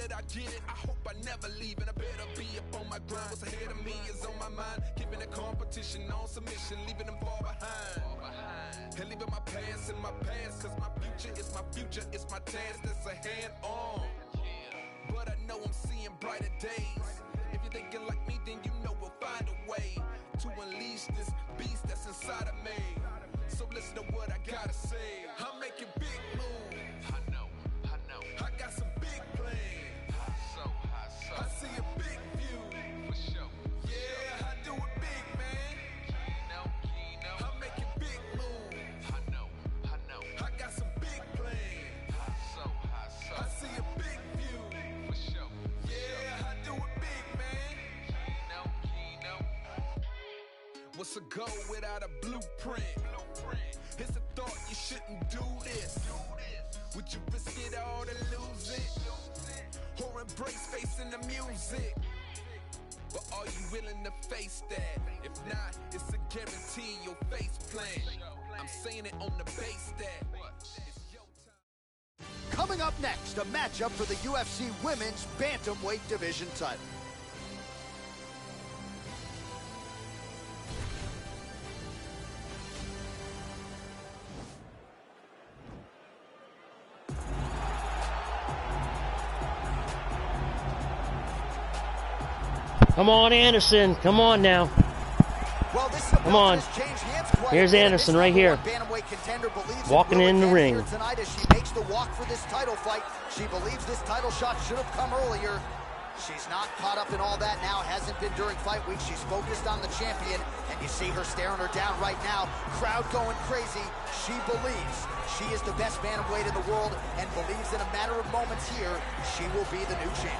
that I get it, I hope I never leave, and I better be up on my grind. What's ahead of me is on my mind, giving the competition on submission, leaving them far behind. And leaving my past in my past, cause my future is my future, it's my task that's a hand on. But I know I'm seeing brighter days. If you're thinking like me, then you know we'll find a way to unleash this beast that's inside of me. So listen to what I gotta say. I'm making big moves. I know. I got some big plans. I see a big view. For sure. Yeah, I do it big, man. Keno. I'm making big moves. I know. I got some big plans. I see a big view. For sure. Yeah, I do it big, man. Keno. What's a goal without a blueprint? It's a thought you shouldn't do this. Would you risk it all to lose it? Or embrace facing the music? But are you willing to face that? If not, it's a guarantee you'll face plant. I'm saying it on the base that. Coming up next, a matchup for the UFC Women's Bantamweight Division title. Come on, Anderson. Come on now. Well, come on. Here's Anderson right here. Walking in the ring. Tonight as she makes the walk for this title fight. She believes this title shot should have come earlier. She's not caught up in all that now. Hasn't been during fight week. She's focused on the champion. And you see her staring her down right now. Crowd going crazy. She believes she is the best bantamweight in the world and believes in a matter of moments here, she will be the new champion.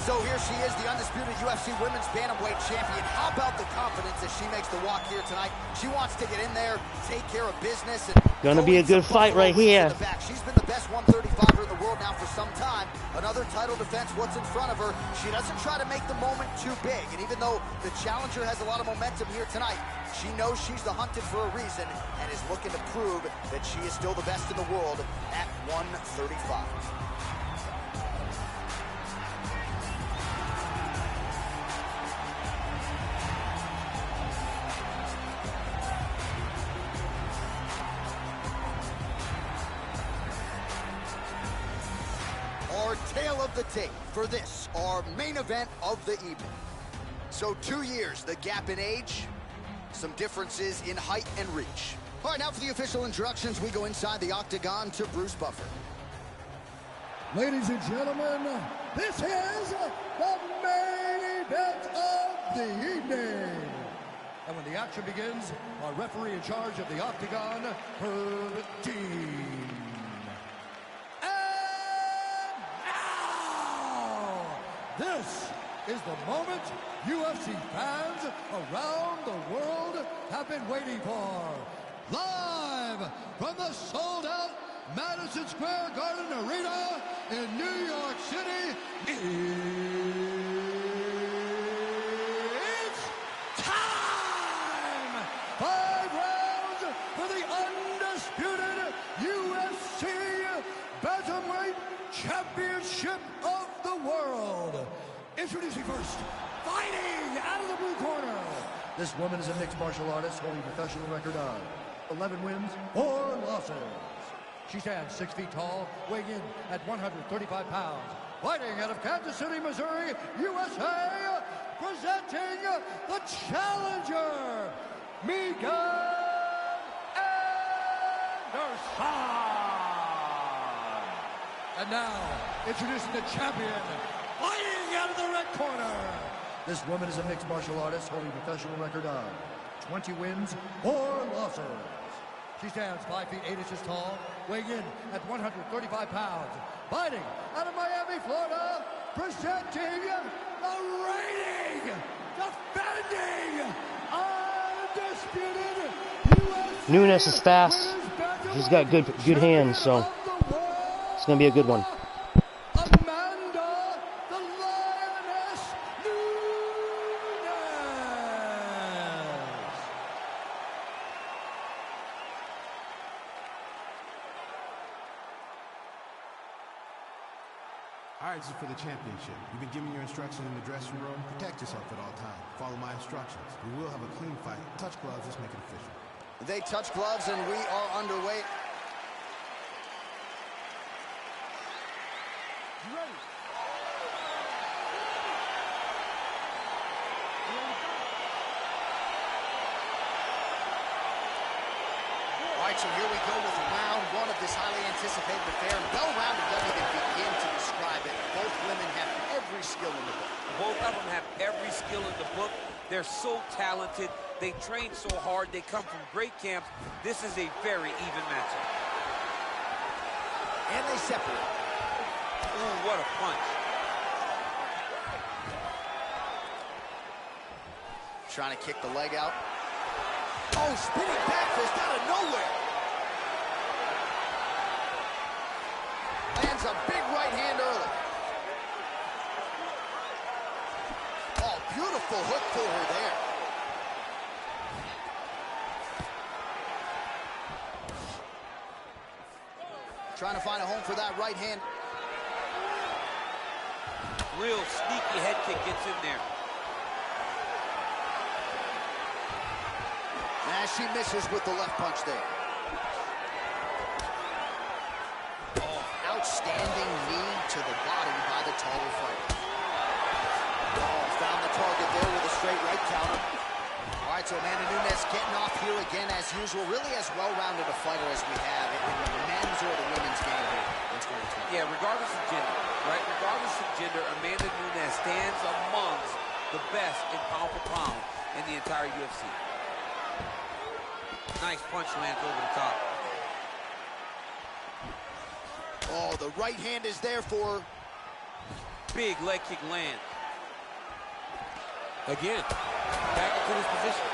So here she is, the undisputed UFC Women's Bantamweight Champion. How about the confidence as she makes the walk here tonight? She wants to get in there, take care of business. And gonna be a good fight right here. She's been the best 135er in the world now for some time. Another title defense, what's in front of her? She doesn't try to make the moment too big. And even though the challenger has a lot of momentum here tonight, she knows she's the hunted for a reason and is looking to prove that she is still the best in the world at 135. Tale of the tape for this, our main event of the evening. So 2 years, the gap in age, some differences in height and reach. All right, now for the official introductions, we go inside the octagon to Bruce Buffer. Ladies and gentlemen, this is the main event of the evening. And when the action begins, our referee in charge of the octagon, Herb Dean. This is the moment UFC fans around the world have been waiting for. Live from the sold-out Madison Square Garden Arena in New York City, it's time! 5 rounds for the undisputed UFC Bantamweight Championship of the world. Introducing first, fighting out of the blue corner. This woman is a mixed martial artist holding a professional record of 11 wins, 4 losses. She stands 6 feet tall, weighing in at 135 pounds. Fighting out of Kansas City, Missouri, USA, presenting the challenger, Megan Anderson. And now, introducing the champion, fighting out of the red corner. This woman is a mixed martial artist holding a professional record of 20 wins, 4 losses. She stands 5 feet 8 inches tall, weighing in at 135 pounds. Fighting out of Miami, Florida, presenting the reigning, defending, undisputed UFC. Nunes is fast. He's got good hands, so. going to be a good one. Amanda, the Lioness Nunes. All right, this is for the championship. You've been given your instructions in the dressing room. Protect yourself at all times. Follow my instructions. We will have a clean fight. Touch gloves. Let's make it official. They touch gloves, and we are underway. You ready? All right, so here we go with round one of this highly anticipated affair. Well-rounded doesn't even begin to describe it. Both women have every skill in the book. Both of them have every skill in the book. They're so talented. They train so hard. They come from great camps. This is a very even matchup. And they separate. Ooh, what a punch. Trying to kick the leg out. Oh, spinning back fist out of nowhere. Lands a big right hand early. Oh, beautiful hook for her there. Trying to find a home for that right hand. Real sneaky head kick gets in there. As she misses with the left punch there. Oh, outstanding knee to the body by the taller fighter. Oh, found the target there with a straight right counter. All right, so Amanda Nunes getting off here again as usual. Really as well-rounded a fighter as we have in the men's or the women's game here in 2020. Yeah, regardless of gender, right? Regardless of gender, Amanda Nunes stands amongst the best in pound for pound in the entire UFC. Nice punch lands over the top. Oh, the right hand is there for her. Big leg kick lands. Again, back into this position.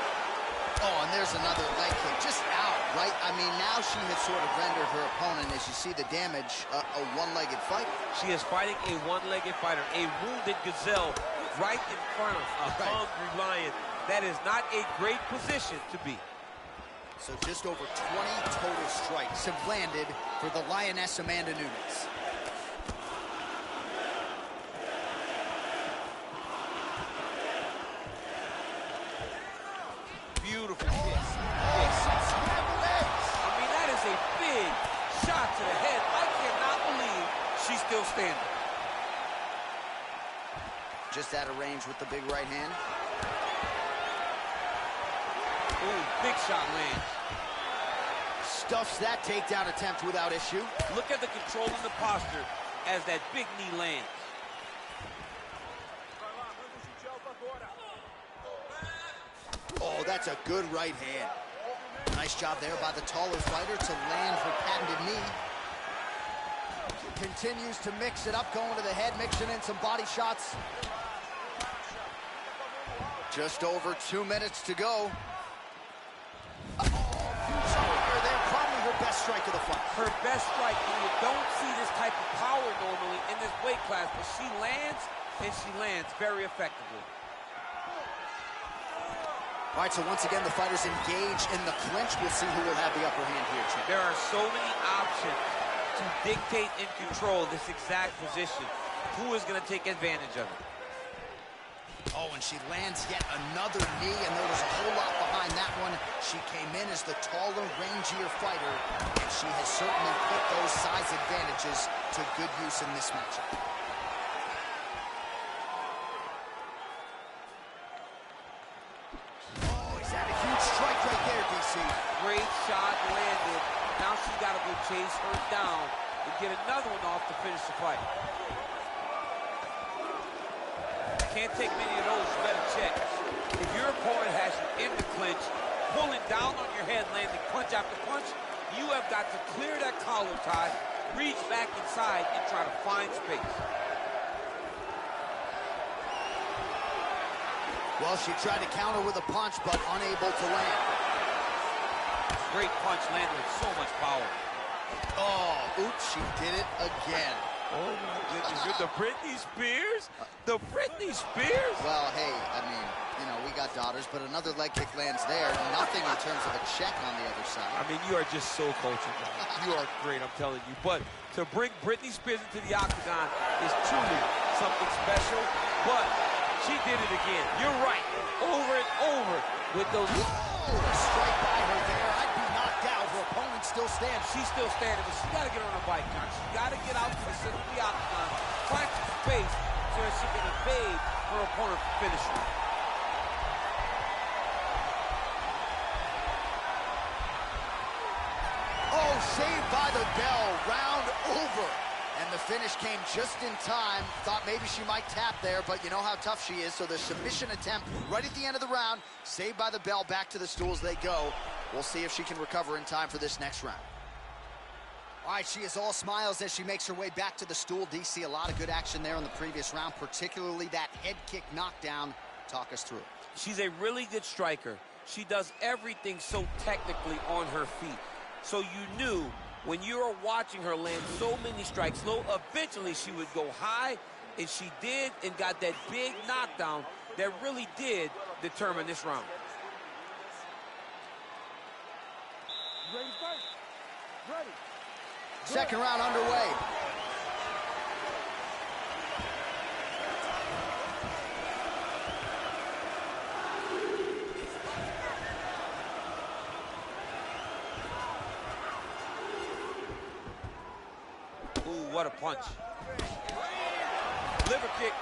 Oh, and there's another leg kick, just out, right? I mean, now she has sort of rendered her opponent, as you see the damage, a one-legged fighter. She is fighting a one-legged fighter, a wounded gazelle right in front of a hungry lion. That is not a great position to be. So just over 20 total strikes have landed for the Lioness Amanda Nunes. Beautiful kick. I mean, that is a big shot to the head. I cannot believe she's still standing. Just out of range with the big right hand. Ooh, big shot lands. Stuffs that takedown attempt without issue. Look at the control in the posture as that big knee lands. Oh, that's a good right hand. Nice job there by the taller fighter to land her patented knee. Continues to mix it up, going to the head, mixing in some body shots. Just over 2 minutes to go. Probably her best strike of the fight. Her best strike, and you don't see this type of power normally in this weight class, but she lands, and she lands very effectively. All right, so once again, the fighters engage in the clinch. We'll see who will have the upper hand here, champ. There are so many options to dictate and control this exact position. Who is going to take advantage of it? Oh, and she lands yet another knee, and there was a whole lot behind that one. She came in as the taller, rangier fighter, and she has certainly put those size advantages to good use in this matchup. Oh, he's had a huge strike right there, DC. Great shot landed. Now she's got to go chase her down and get another one off to finish the fight. Can't take many of those, you better check. If your opponent has you in the clinch, pulling down on your head, landing punch after punch, you have got to clear that collar tie, reach back inside, and try to find space. Well, she tried to counter with a punch, but unable to land. Great punch landed with so much power. Oh, oops, she did it again. Oh, my goodness. You're the Britney Spears? The Britney Spears? Well, hey, I mean, you know, we got daughters, but another leg kick lands there. Nothing in terms of a check on the other side. I mean, you are just so coachable. You are great, I'm telling you. But to bring Britney Spears into the octagon is truly something special. But she did it again. You're right. Over and over with those. Whoa, a strike by her there. I'd be knocked out. Her opponent still stands. She's still standing, but she's got to get on her bike, John. She's got to get out to the center of the octagon, find some space so that she can evade her opponent from finishing. Oh, saved by the bell. Round over. And the finish came just in time. Thought maybe she might tap there, but you know how tough she is. So the submission attempt right at the end of the round, saved by the bell, back to the stools they go. We'll see if she can recover in time for this next round. All right, she is all smiles as she makes her way back to the stool. DC, a lot of good action there in the previous round, particularly that head kick knockdown. Talk us through it. She's a really good striker. She does everything so technically on her feet. So you knew when you were watching her land so many strikes low, eventually she would go high, and she did, and got that big knockdown that really did determine this round. Ready, fight. Ready. Second round underway. Ooh, what a punch. Liver kick.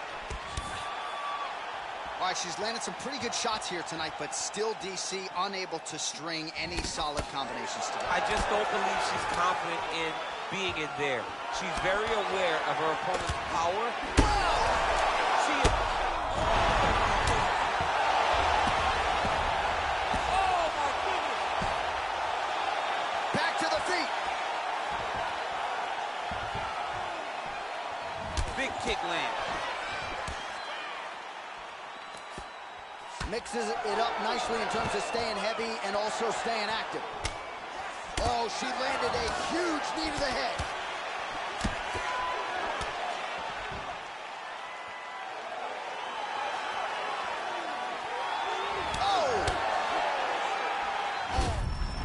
All right, she's landed some pretty good shots here tonight, but still, DC, unable to string any solid combinations today. I just don't believe she's confident in being in there. She's very aware of her opponent's power. She is... Oh, my goodness! Back to the feet. Big kick land. Mixes it up nicely in terms of staying heavy and also staying active. Oh, she landed a huge knee to the head. Oh!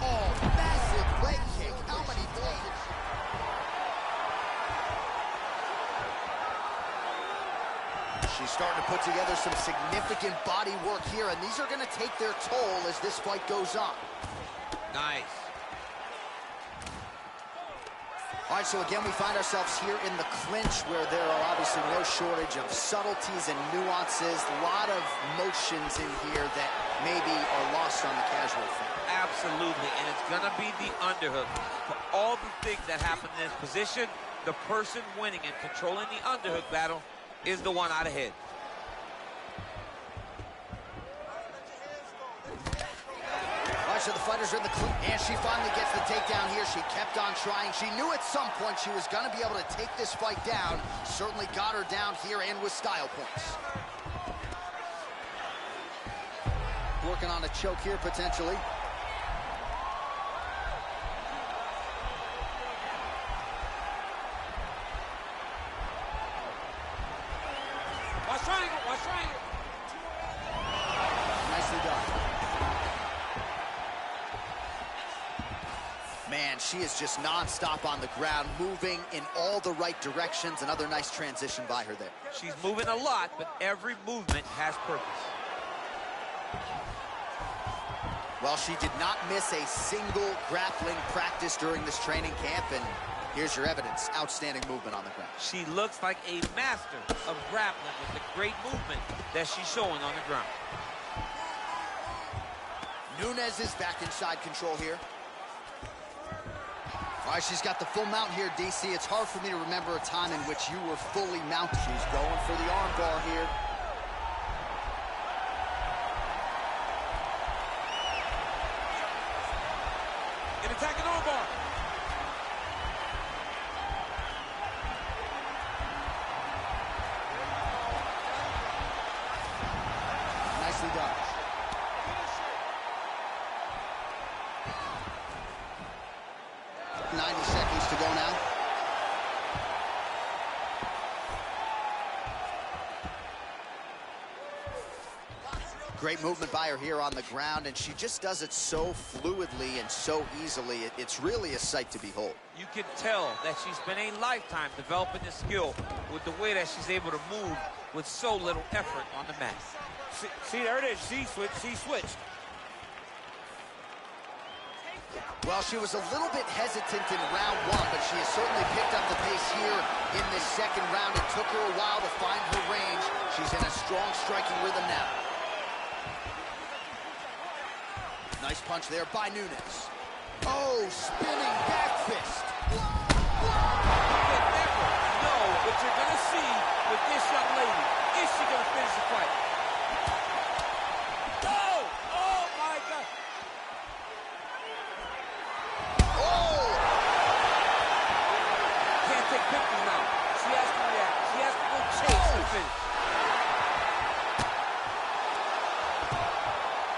Oh, massive leg kick. How many blades? She's starting to put together some significant body work here, and these are going to take their toll as this fight goes on. Nice. All right, so again, we find ourselves here in the clinch where there are obviously no shortage of subtleties and nuances, a lot of motions in here that maybe are lost on the casual fan. Absolutely, and it's going to be the underhook. For all the things that happen in this position, the person winning and controlling the underhook battle is the one out ahead. All right, so the fighters are in the clinch, and she finally gets the takedown here. She kept on trying. She knew at some point she was going to be able to take this fight down. Certainly got her down here and with style points. Working on a choke here, potentially. Watch triangle, watch triangle. Nicely done. Man, she is just non-stop on the ground, moving in all the right directions. Another nice transition by her there. She's moving a lot, but every movement has purpose. Well, she did not miss a single grappling practice during this training camp, and here's your evidence. Outstanding movement on the ground. She looks like a master of grappling with the great movement that she's showing on the ground. Nunes is back inside control here. All right, she's got the full mount here, DC. It's hard for me to remember a time in which you were fully mounted. She's going for the arm bar here. An attacking arm bar. Nicely done. 90 seconds to go now. Great movement by her here on the ground, and she just does it so fluidly and so easily. It's really a sight to behold. You can tell that she's been a lifetime developing this skill with the way that she's able to move with so little effort on the mat. See, there it is. She switched. Well, she was a little bit hesitant in round one, but she has certainly picked up the pace here in this second round. It took her a while to find her range. She's in a strong striking rhythm now. Nice punch there by Nunes. Oh, spinning back fist. You can never know what you're going to see with this young lady. Is she going to finish the fight? No! Oh, my God. Oh! Can't take pictures now. She has to react. She has to go chase the finish.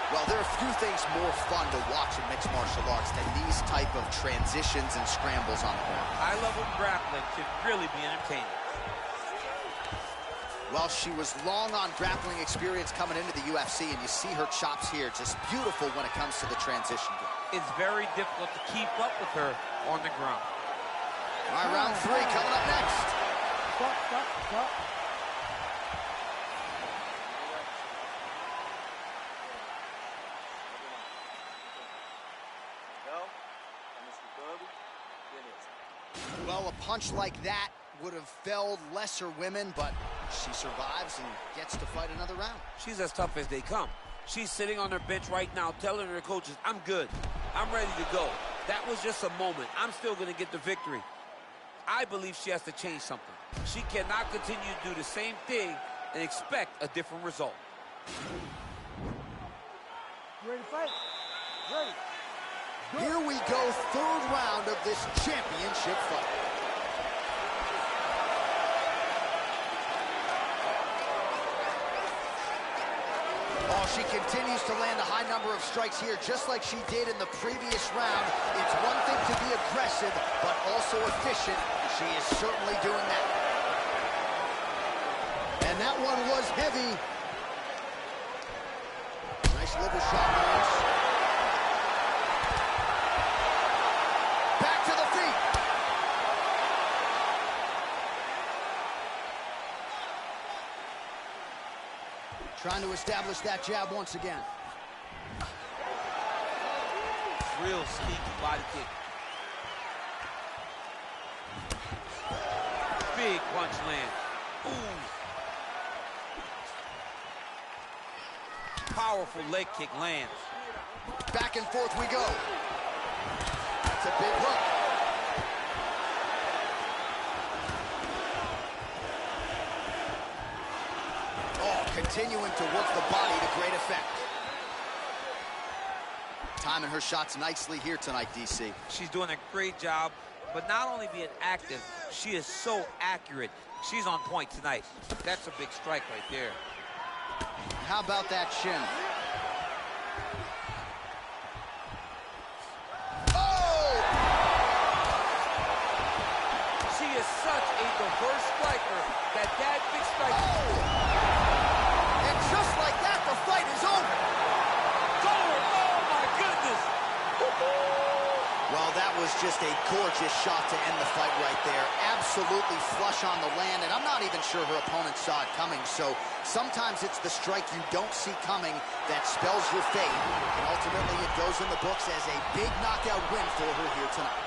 Well, there are a few things more fun to watch in mixed martial arts than these type of transitions and scrambles on the ground. High-level grappling can really be entertaining. Well, she was long on grappling experience coming into the UFC, and you see her chops here, just beautiful when it comes to the transition game. It's very difficult to keep up with her on the ground. All right, round three coming up next. Stop. Well, a punch like that would have felled lesser women, but she survives and gets to fight another round. She's as tough as they come. She's sitting on her bench right now telling her coaches, I'm good. I'm ready to go. That was just a moment. I'm still going to get the victory. I believe she has to change something. She cannot continue to do the same thing and expect a different result. You ready to fight? Ready. Here we go, third round of this championship fight. Oh, she continues to land a high number of strikes here, just like she did in the previous round. It's one thing to be aggressive, but also efficient. She is certainly doing that. And that one was heavy. Nice liver shot, Nunes. Back to the feet. Trying to establish that jab once again. Real sneaky body kick. Big punch land. Ooh. Powerful leg kick lands. Back and forth we go. That's a big hook. Oh, continuing to work the body to great effect. Timing her shots nicely here tonight, DC. She's doing a great job, but not only being active, she is so accurate. She's on point tonight. That's a big strike right there. How about that shin? Oh! She is such a diverse striker that big strike. Oh! And just like that, the fight is over. Oh my goodness! Well, that was just a gorgeous shot to end the fight right there. Absolutely flush on the land, and I'm not even sure her opponent saw it coming. So sometimes it's the strike you don't see coming that spells your fate. And ultimately, it goes in the books as a big knockout win for her here tonight.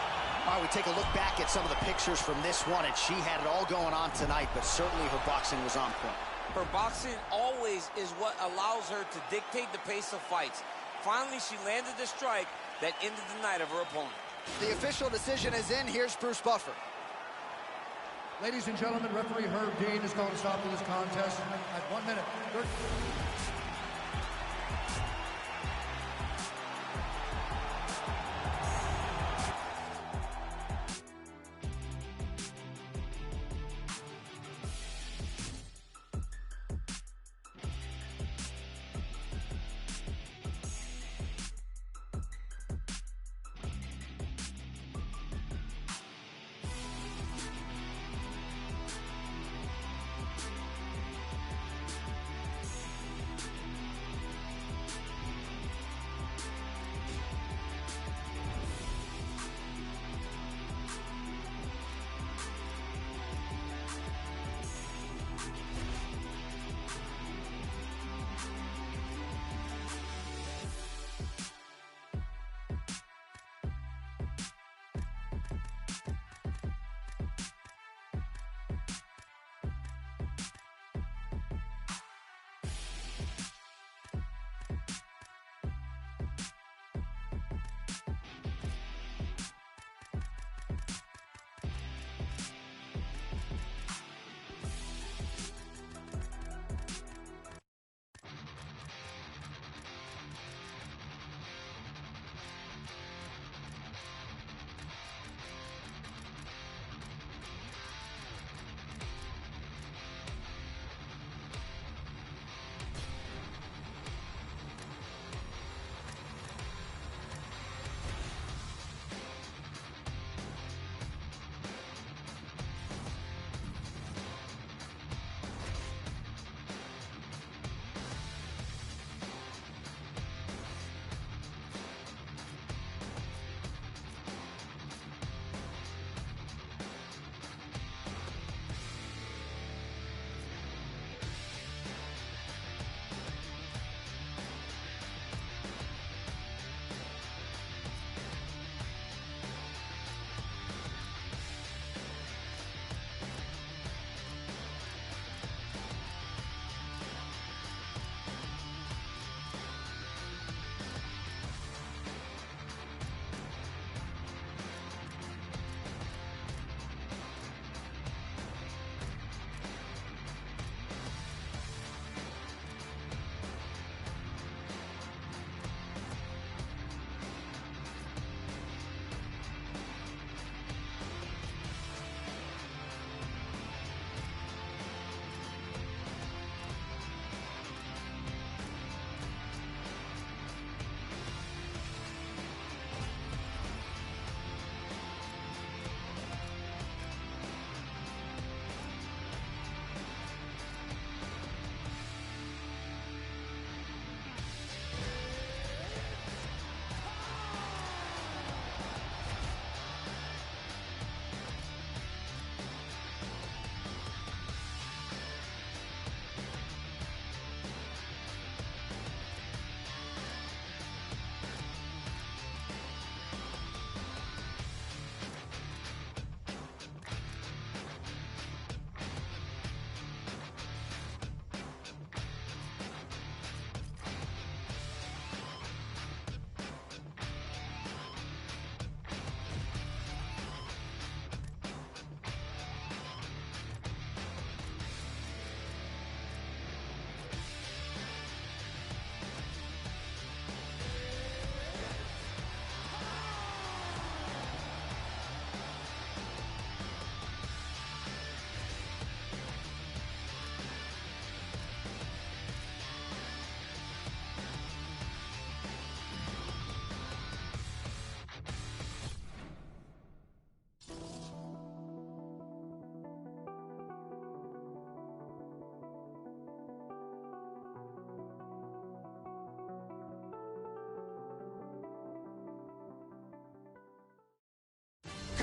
All right, we take a look back at some of the pictures from this one, and she had it all going on tonight, but certainly her boxing was on point. Her boxing always is what allows her to dictate the pace of fights. Finally, she landed the strike that ended the night of her opponent. The official decision is in. Here's Bruce Buffer. Ladies and gentlemen, referee Herb Dean is going to stop this contest at 1 minute.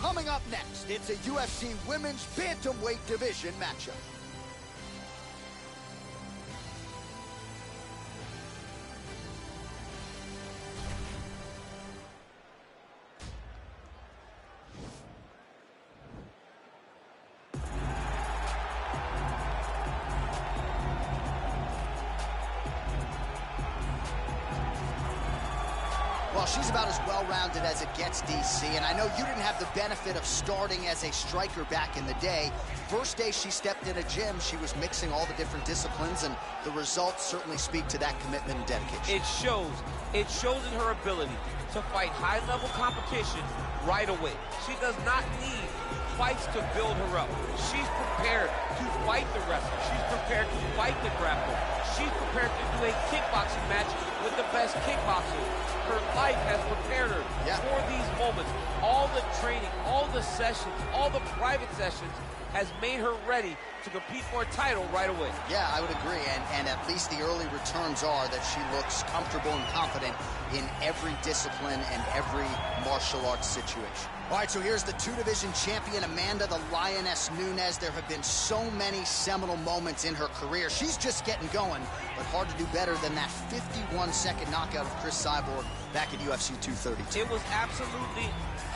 Coming up next, it's a UFC Women's Bantamweight Division matchup. Well, she's about as well-rounded as it gets, DC, and I know you didn't have the benefit of starting as a striker back in the day. First day she stepped in a gym, she was mixing all the different disciplines, and the results certainly speak to that commitment and dedication. It shows. It shows in her ability to fight high-level competition right away. She does not need fights to build her up. She's prepared to fight the wrestler. She's prepared to fight the grappler. She's prepared to do a kickboxing match with the best kickboxer. Her life has prepared her for these moments. All the training, all the sessions, all the private sessions has made her ready to compete for a title right away. Yeah, I would agree, and at least the early returns are that she looks comfortable and confident in every discipline and every martial arts situation. All right, so here's the two-division champion, Amanda the Lioness Nunes. There have been so many seminal moments in her career. She's just getting going, but hard to do better than that 51-second knockout of Chris Cyborg back at UFC 232. It was absolutely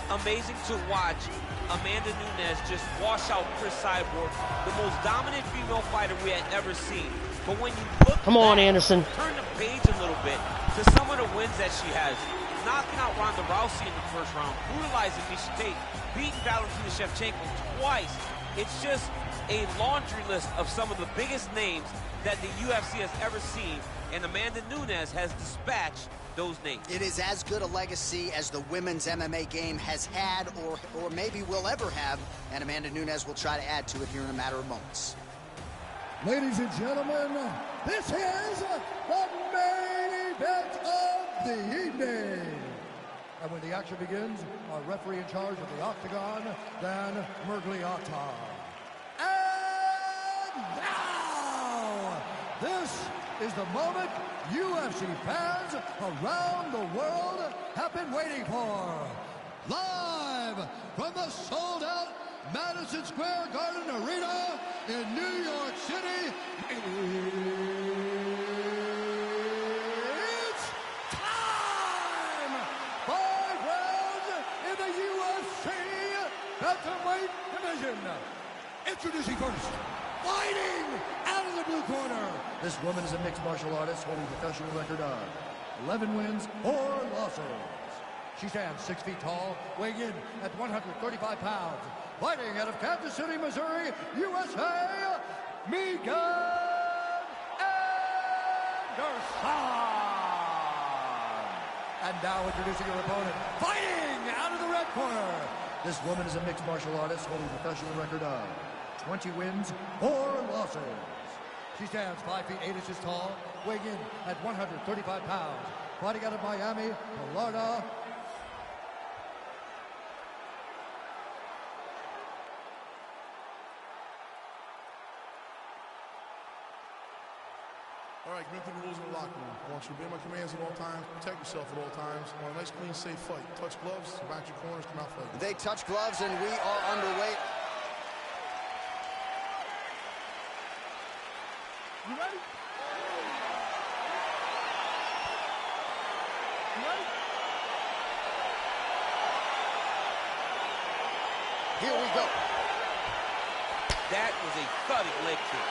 amazing to watch Amanda Nunes just wash out Chris Cyborg, the most dominant female fighter we had ever seen. But when you look on, Anderson. Turn the page a little bit to some of the wins that she has. Knocking out Ronda Rousey in the first round, brutalizing Miesha Tate, beating Valentina Shevchenko twice. It's just a laundry list of some of the biggest names that the UFC has ever seen, and Amanda Nunes has dispatched those names. It is as good a legacy as the women's MMA game has had or maybe will ever have, and Amanda Nunes will try to add to it here in a matter of moments. Ladies and gentlemen, this is the main event of the evening. And when the action begins, our referee in charge of the Octagon, Dan Mergliotta. And now, this is the moment UFC fans around the world have been waiting for. Live from the sold-out Madison Square Garden Arena in New York City, it's time! 5 rounds in the UFC Bantamweight Division. Introducing first, fighting out of the blue corner. This woman is a mixed martial artist holding a professional record of 11 wins, 4 losses. She stands 6 feet tall, weighing in at 135 pounds. Fighting out of Kansas City, Missouri, USA, Megan Anderson. And now introducing her opponent, fighting out of the red corner. This woman is a mixed martial artist holding a professional record of 20 wins, 4 losses. She stands 5 feet 8 inches tall, weighing in at 135 pounds. Fighting out of Miami, Florida. All right, get through the rules in the locker room. I want you to obey my commands at all times, protect yourself at all times. I want a nice, clean, safe fight. Touch gloves, back your corners, come out fighting. They touch gloves, and we are underway. You ready? You ready? Here we go. That was a thudding leg kick.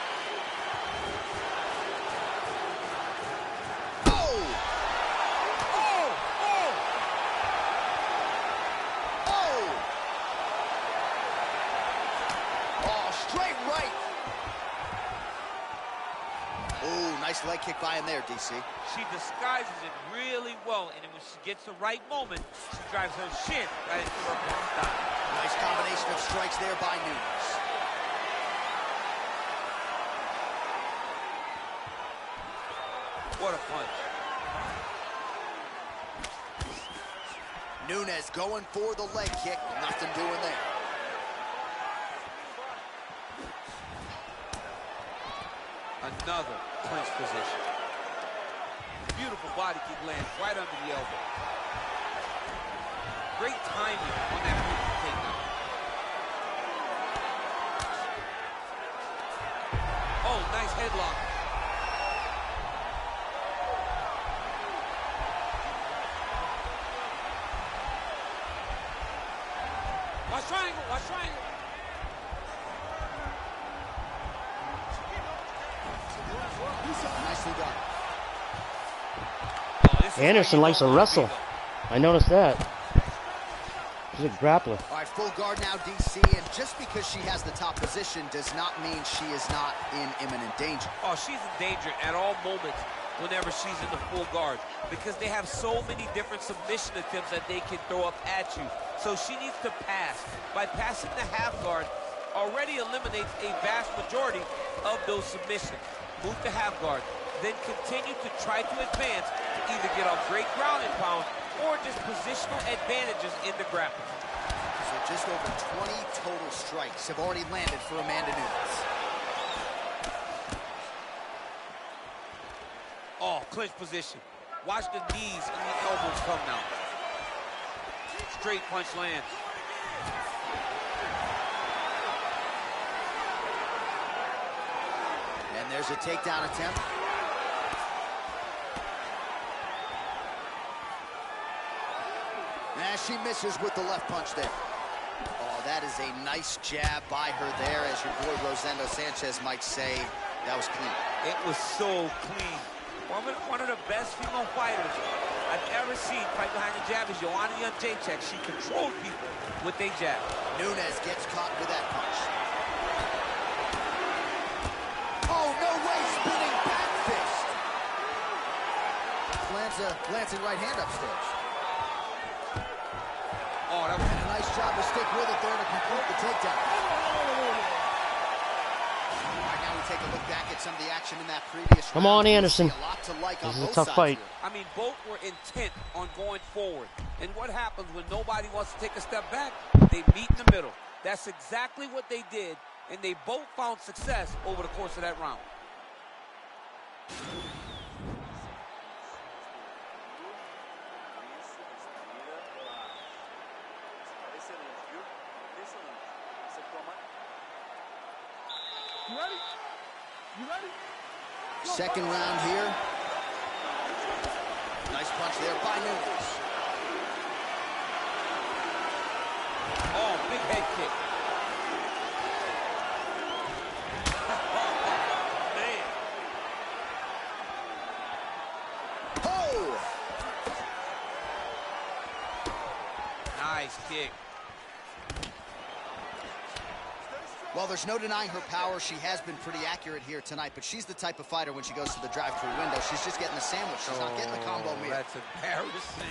Nice leg kick by him there, DC. She disguises it really well, and when she gets the right moment, she drives her shin right into her opponent's thigh. Nice combination of strikes there by Nunes. What a punch. Nunes going for the leg kick, nothing doing there. Another clinch position. Beautiful body kick lands right under the elbow. Great timing on that beautiful takedown. Watch triangle, watch triangle. Nicely done. Anderson likes to wrestle. I noticed that. She's a grappler. All right, full guard now, DC, and just because she has the top position does not mean she is not in imminent danger. Oh, she's in danger at all moments whenever she's in the full guard because they have so many different submission attempts that they can throw up at you. So she needs to pass. By passing the half guard, already eliminates a vast majority of those submissions. Move to half guard, then continue to try to advance to either get off great ground and pound or just positional advantages in the grappling. So just over 20 total strikes have already landed for Amanda Nunes. Oh, clinch position. Watch the knees and the elbows come now. Straight punch lands. And there's a takedown attempt. And she misses with the left punch there. Oh, that is a nice jab by her there, as your boy Rosendo Sanchez might say. That was clean. It was so clean. One of the best female fighters I've ever seen fight behind the jab is Joanna Jędrzejczyk. She controlled people with a jab. Nunes gets caught with that punch. Oh, no way, spinning back fist. Lands a right hand upstairs. Oh, that was a nice job to stick with it there to complete the takedown. All right, now we take a look back at some of the action in that previous Come on, round. Anderson. A lot to like This on is a both tough sides fight. here. I mean, both were intent on going forward. And what happens when nobody wants to take a step back? They meet in the middle. That's exactly what they did, and they both found success over the course of that round. You ready? You ready? Second round here. Nice punch there by Nunes. Oh, big head kick. Man. Oh! Nice kick. Well, there's no denying her power. She has been pretty accurate here tonight, but she's the type of fighter when she goes to the drive-thru window, she's just getting the sandwich. She's not getting the combo meal. That's embarrassing.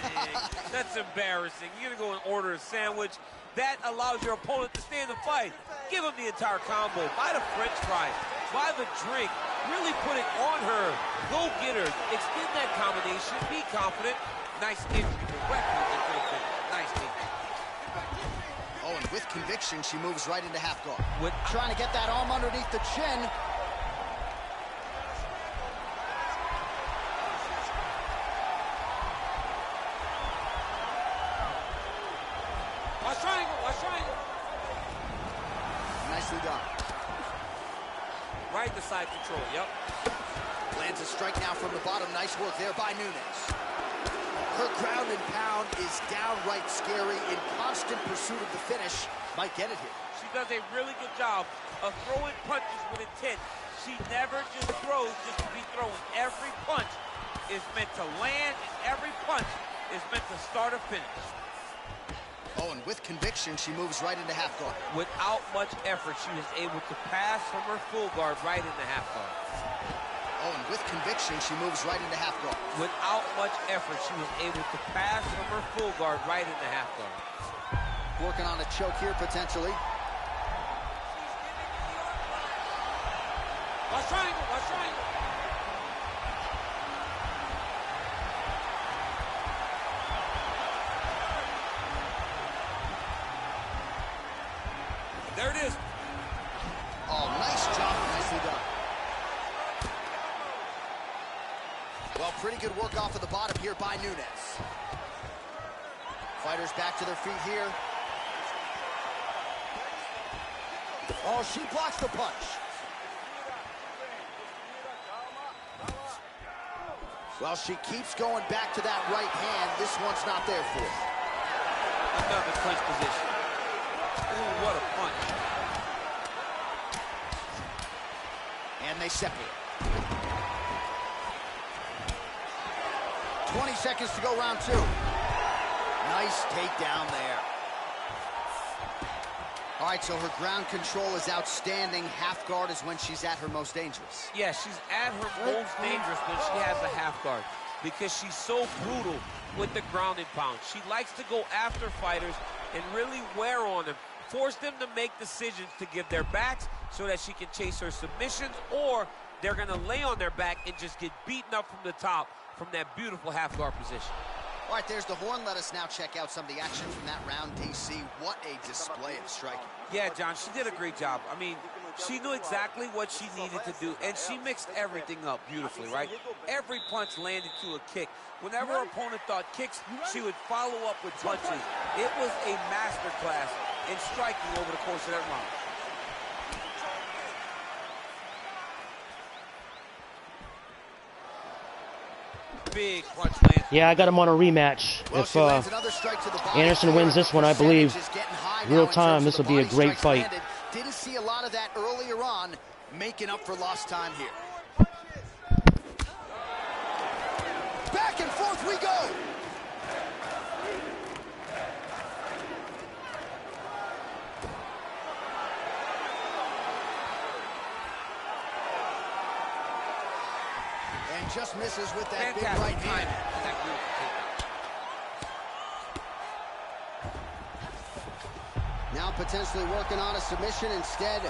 That's embarrassing. You're going to go and order a sandwich. That allows your opponent to stay in the fight. Give him the entire combo. Buy the French fries. Buy the drink. Really put it on her. Go get her. Extend that combination. Be confident. Nice entry directly into the finish. Nice entry. Oh, and with conviction, she moves right into half guard. With trying to get that arm underneath the chin. Watch triangle, watch triangle. Nicely done. Right to side control, yep. Lands a strike now from the bottom. Nice work there by Nunes. Her ground and pound is downright scary, in constant pursuit of the finish. Might get it here. She does a really good job of throwing punches with intent. She never just throws just to be throwing. Every punch is meant to land, and every punch is meant to start a finish. Oh, and with conviction, she moves right into half guard. Without much effort, she was able to pass from her full guard right into half guard. Oh, and with conviction, she moves right into half guard. Without much effort, she was able to pass from her full guard right into half guard. Working on a choke here, potentially. Watch triangle, watch triangle. There it is. Oh, nice job, nicely done. Well, pretty good work off of the bottom here by Nunes. Fighters back to their feet here. Oh, she blocks the punch. Well, she keeps going back to that right hand. This one's not there for her. Another clinch position. they separate. 20 seconds to go, round 2. Nice takedown there. All right, so her ground control is outstanding. Half guard is when she's at her most dangerous. Yeah, she's at her most dangerous when she has a half guard because she's so brutal with the ground and pound. She likes to go after fighters and really wear on them, force them to make decisions to give their backs so that she can chase her submissions, or they're going to lay on their back and just get beaten up from the top from that beautiful half guard position. All right, there's the horn. Let us now check out some of the action from that round, DC. What a display of striking. Yeah, John, she did a great job. I mean, she knew exactly what she needed to do, and she mixed everything up beautifully, right? Every punch landed to a kick. Whenever her opponent thought kicks, she would follow up with punches. It was a masterclass in striking over the course of that round. Big punch land. Yeah, I got him on a rematch. If Anderson wins this one, I believe, real time, this will be a great fight. Didn't see a lot of that earlier on, making up for lost time here. Back and forth we go. And just misses with that big right hand. Now potentially working on a submission instead.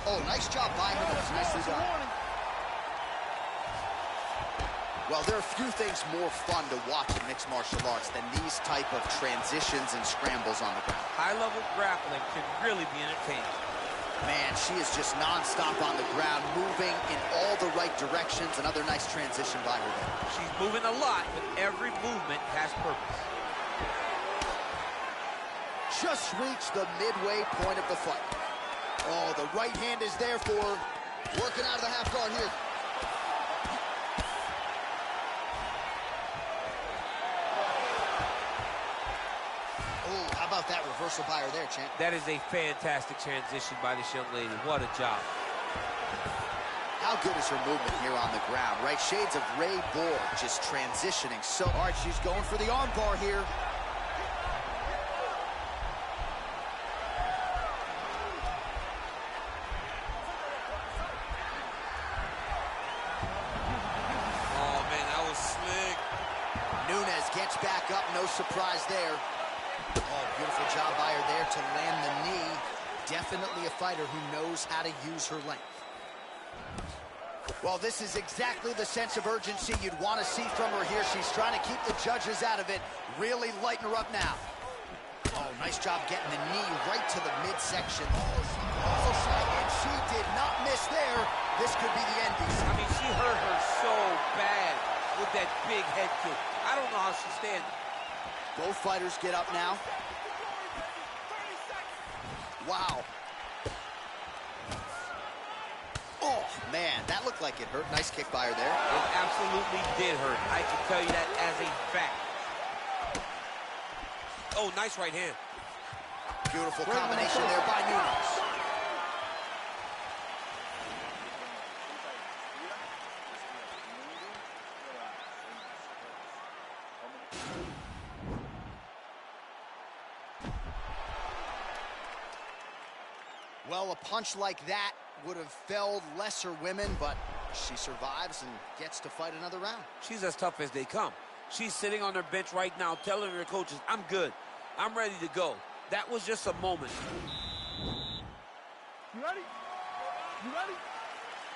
Oh, nice job by him. That was nicely done. Well, there are few things more fun to watch in mixed martial arts than these type of transitions and scrambles on the ground. High-level grappling can really be entertaining. Man, she is just non-stop on the ground, moving in all the right directions. Another nice transition by her there. She's moving a lot, but every movement has purpose. Just reached the midway point of the fight. Oh, the right hand is there for her. Working out of the half guard here. How about that reversal by her there, champ? That is a fantastic transition by this young lady. What a job. How good is her movement here on the ground, right? Shades of Ray Borg, just transitioning so hard. She's going for the arm bar here. Oh, man, that was slick. Nunes gets back up, no surprise there. Oh, beautiful job by her there to land the knee. Definitely a fighter who knows how to use her length. Well, this is exactly the sense of urgency you'd want to see from her here. She's trying to keep the judges out of it. Really lighten her up now. Oh, nice job getting the knee right to the midsection. Oh, and she did not miss there. This could be the end, DC. I mean, she hurt her so bad with that big head kick. I don't know how she's standing. Both fighters get up now. Wow. Oh, man, that looked like it hurt. Nice kick by her there. It absolutely did hurt. I can tell you that as a fact. Oh, nice right hand. Beautiful combination there by Nunes. Well, a punch like that would have felled lesser women, but she survives and gets to fight another round. She's as tough as they come. She's sitting on her bench right now telling her coaches, I'm good. I'm ready to go. That was just a moment. You ready? You ready?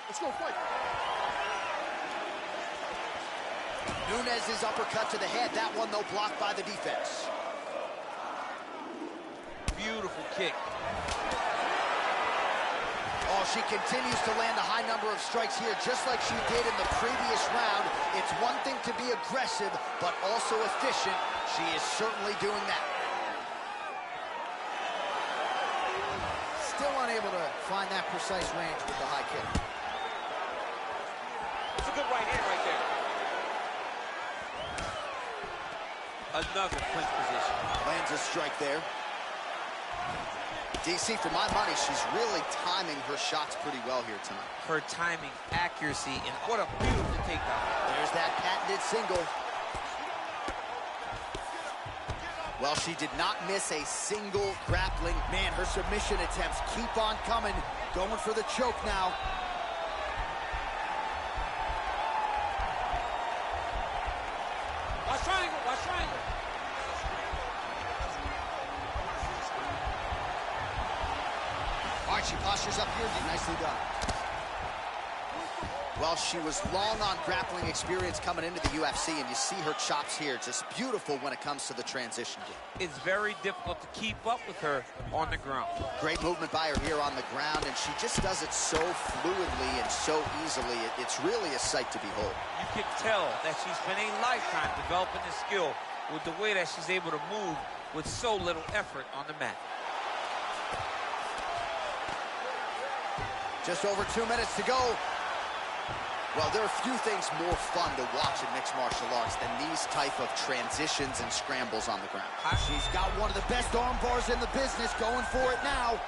Let's go fight. Nunes' uppercut to the head. That one, though, blocked by the defense. Beautiful kick. Oh, she continues to land a high number of strikes here, just like she did in the previous round. It's one thing to be aggressive, but also efficient. She is certainly doing that. Still unable to find that precise range with the high kick. It's a good right hand right there. Another clinch position. Lands a strike there. DC, for my money, she's really timing her shots pretty well here tonight. Her timing, accuracy, and what a beautiful takedown. There's that patented single. Well, she did not miss a single grappling. Man, her submission attempts keep on coming. Going for the choke now. Watch triangle, watch triangle. All right, she postures up here. Nicely done. Well, she was long on grappling experience coming into the UFC, and you see her chops here. Just beautiful when it comes to the transition game. It's very difficult to keep up with her on the ground. Great movement by her here on the ground, and she just does it so fluidly and so easily. It's really a sight to behold. You can tell that she's been a lifetime developing this skill with the way that she's able to move with so little effort on the mat. Just over 2 minutes to go. Well, there are few things more fun to watch in mixed martial arts than these type of transitions and scrambles on the ground. She's got one of the best arm bars in the business, going for it now.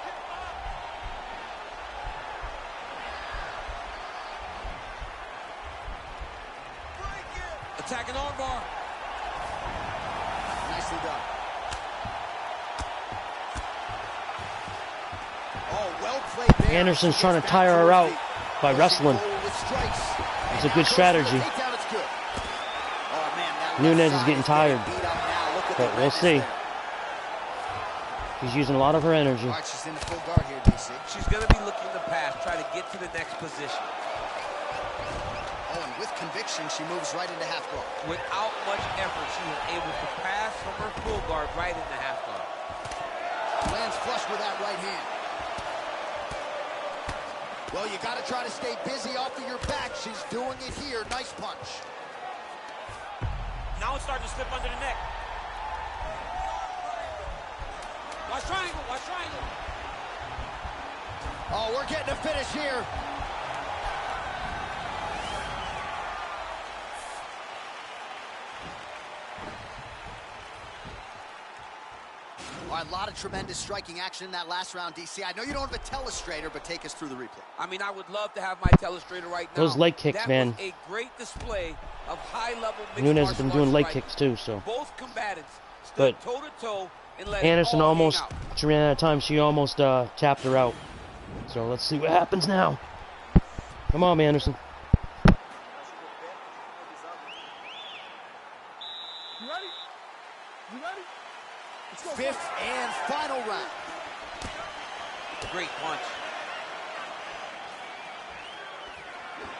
Attacking arm bar. Nicely done. Oh, well played there. Anderson's trying to tire her out by wrestling. It's a good strategy. Nunes is getting tired, but we'll see. She's using a lot of her energy. All right, she's in the full guard here, DC. She's going to be looking to pass, try to get to the next position. Oh, and with conviction, she moves right into half guard. Without much effort, she was able to pass from her full guard right into half guard. Lands flush with that right hand. Well, you got to try to stay busy off of your back. She's doing it here. Nice punch. Now it's starting to slip under the neck. Watch triangle, watch triangle. Oh, we're getting a finish here. All right, a lot of tremendous striking action in that last round, DC. I know you don't have a telestrator, but take us through the replay. I mean, I would love to have my telestrator right now. Those leg kicks, man. That was a great display of high-level mixed Nunes has martial been doing leg striking. kicks too, so. Both combatants stood But toe-to-toe and let Anderson it all almost, hang out. she ran out of time. She almost tapped her out. So let's see what happens now. Come on, Anderson. You ready? You ready? Let's go. Fifth and final round. Great punch.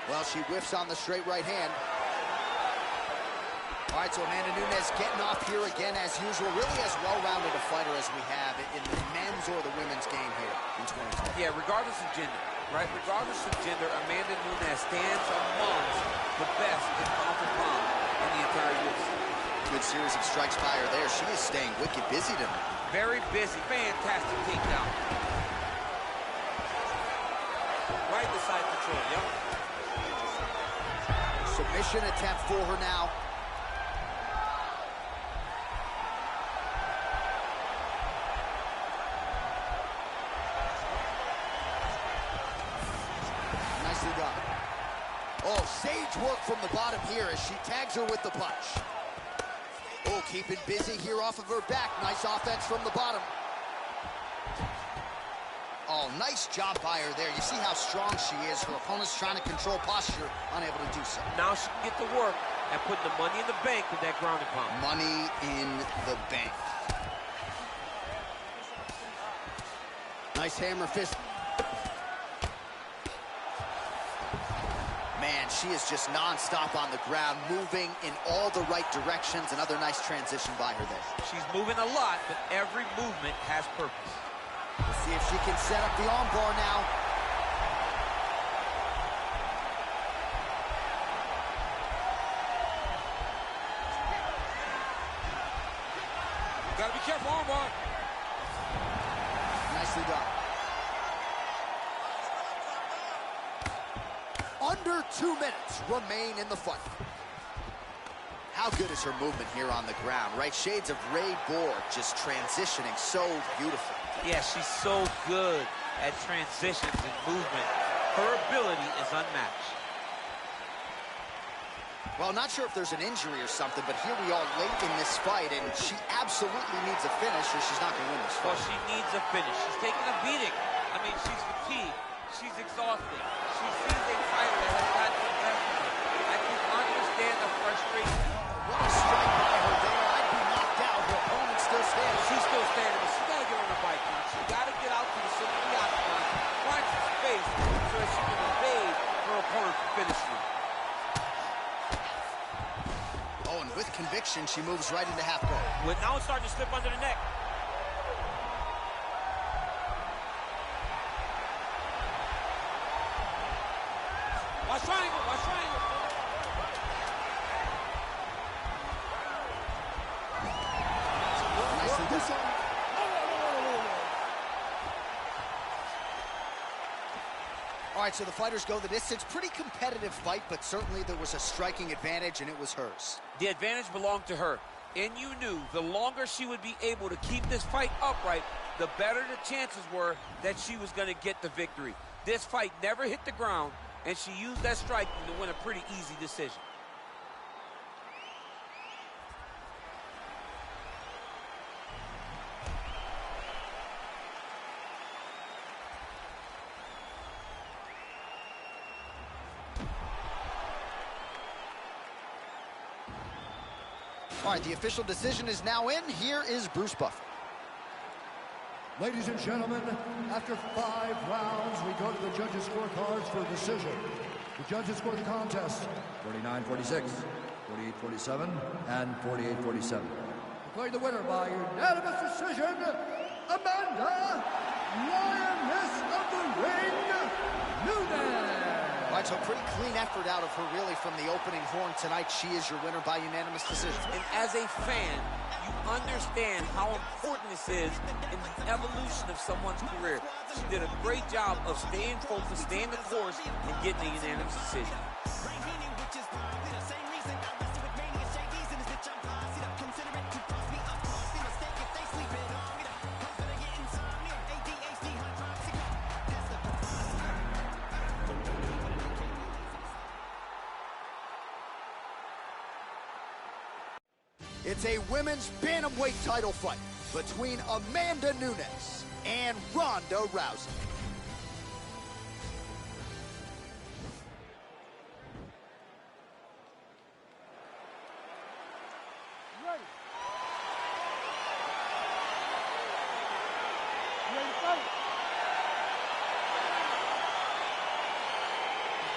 Well, she whiffs on the straight right hand. All right, so Amanda Nunes getting off here again as usual. Really as well-rounded a fighter as we have in the men's or the women's game here in 2020. Yeah, regardless of gender, right? Regardless of gender, Amanda Nunes stands amongst the best in pound for pound in the entire UFC. Good series of strikes by her there. She is staying wicked busy tonight. Very busy. Fantastic takedown. Right in the side control, yep. Submission attempt for her now. Nicely done. Oh, sage work from the bottom here as she tags her with the punch. Oh, keeping busy here off of her back. Nice offense from the bottom. Oh, nice job by her there. You see how strong she is. Her opponent's trying to control posture, unable to do so. Now she can get to work and put the money in the bank with that ground and pound. Money in the bank. Nice hammer fist. Man, she is just non-stop on the ground, moving in all the right directions. Another nice transition by her there. She's moving a lot, but every movement has purpose. We'll see if she can set up the armbar now. Gotta be careful, armbar. Nicely done. Under 2 minutes remain in the fight. How good is her movement here on the ground, right? Shades of Ray Borg, just transitioning so beautiful. Yeah, she's so good at transitions and movement. Her ability is unmatched. Well, not sure if there's an injury or something, but here we are late in this fight, and she absolutely needs a finish or she's not going to win this fight. Well, she needs a finish. She's taking a beating. I mean, she's fatigued. She's exhausted. She sees a fighter that has got the best of her. I can understand the frustration. What a strike by her there. I'd be knocked out. Her opponent's still standing. She's still standing, but she got to get on the bike. She got to get out to the center of the octagon, find some space so that she can evade her opponent from finishing. Oh, and with conviction, she moves right into half guard. Now it's starting to slip under the neck. Watch triangle, watch triangle. Nicely done. All right, so the fighters go the distance. Pretty competitive fight, but certainly there was a striking advantage, and it was hers. The advantage belonged to her, and you knew the longer she would be able to keep this fight upright, the better the chances were that she was going to get the victory. This fight never hit the ground, and she used that striking to win a pretty easy decision. All right, the official decision is now in. Here is Bruce Buffer. Ladies and gentlemen, after 5 rounds, we go to the judges' scorecards for a decision. The judges scored the contest 49-46, 48-47, and 48-47. Declaring the winner by unanimous decision, Amanda, Lioness of the Ring, Nunes. All right, so pretty clean effort out of her, really, from the opening horn tonight. She is your winner by unanimous decision. And as a fan, you understand how important this is in the evolution of someone's career. She did a great job of staying focused, staying the course, and getting a unanimous decision. It's a women's bantamweight title fight between Amanda Nunes and Ronda Rousey. Ready? Ready to fight?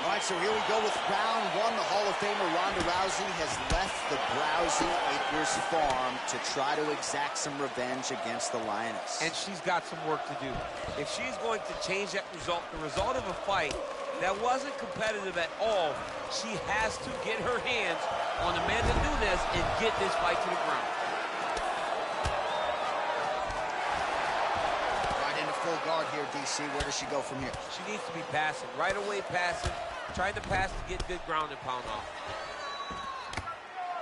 All right, so here we go with round one. The Hall of Famer Ronda Rousey has left the Browsey Acres farm to try to exact some revenge against the Lioness. And she's got some work to do. If she's going to change that result, the result of a fight that wasn't competitive at all, she has to get her hands on Amanda Nunes and get this fight to the ground. Right into full guard here, DC. Where does she go from here? She needs to be passing, right away passing, trying to pass to get good ground and pound off.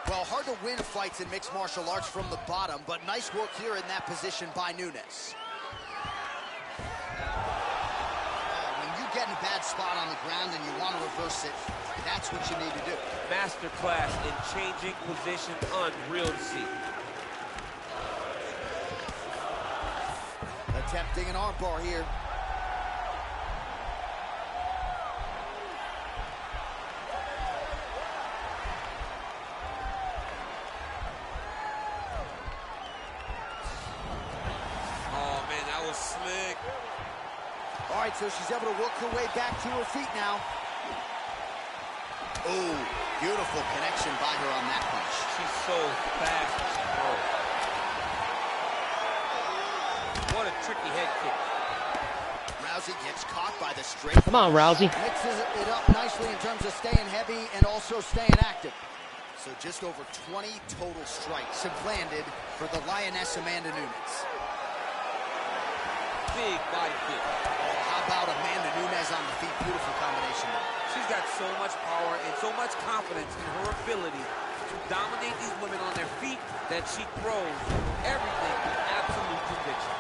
Well, hard to win fights in mixed martial arts from the bottom, but nice work here in that position by Nunes. When you get in a bad spot on the ground and you want to reverse it, that's what you need to do. Masterclass in changing position, unreal to see. Attempting an armbar here. Slick. All right, so she's able to work her way back to her feet now. Oh, beautiful connection by her on that punch. She's so fast. What a tricky head kick. Rousey gets caught by the straight. Come on, Rousey. Mixes it up nicely in terms of staying heavy and also staying active. So just over 20 total strikes have landed for the Lioness Amanda Nunes. Big body kick. Oh, how about Amanda Nunes on the feet? Beautiful combination there. She's got so much power and so much confidence in her ability to dominate these women on their feet, then she throws everything with absolute conviction.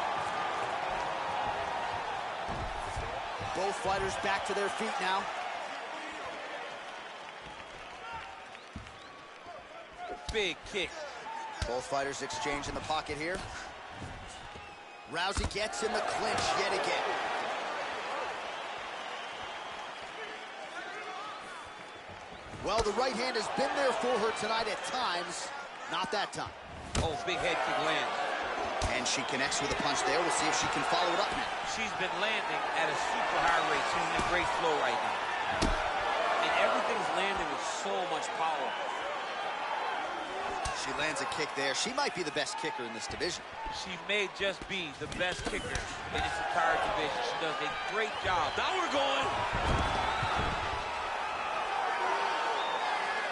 Both fighters back to their feet now. Big kick. Both fighters exchange in the pocket here. Rousey gets in the clinch yet again. Well, the right hand has been there for her tonight at times. Not that time. Oh, big head kick lands. And she connects with a punch there. We'll see if she can follow it up now. She's been landing at a super high rate. She's in a great flow right now. And everything's landing with so much power. She lands a kick there. She might be the best kicker in this division. She may just be the best kicker in this entire division. She does a great job. Now we're going.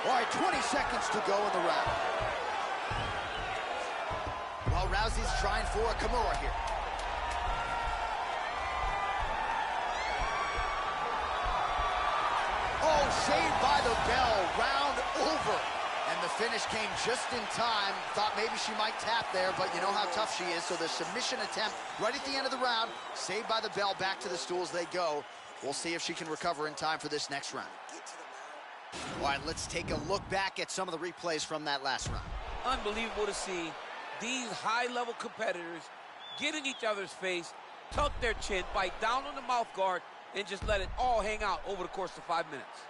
All right, 20 seconds to go in the round. Well, Rousey's trying for a Kimura here. Oh, saved by the bell. Round over. And the finish came just in time. Thought maybe she might tap there, but you know how tough she is. So the submission attempt right at the end of the round, saved by the bell, back to the stools they go. We'll see if she can recover in time for this next round. All right, let's take a look back at some of the replays from that last round. Unbelievable to see these high-level competitors get in each other's face, tuck their chin, bite down on the mouth guard, and just let it all hang out over the course of 5 minutes.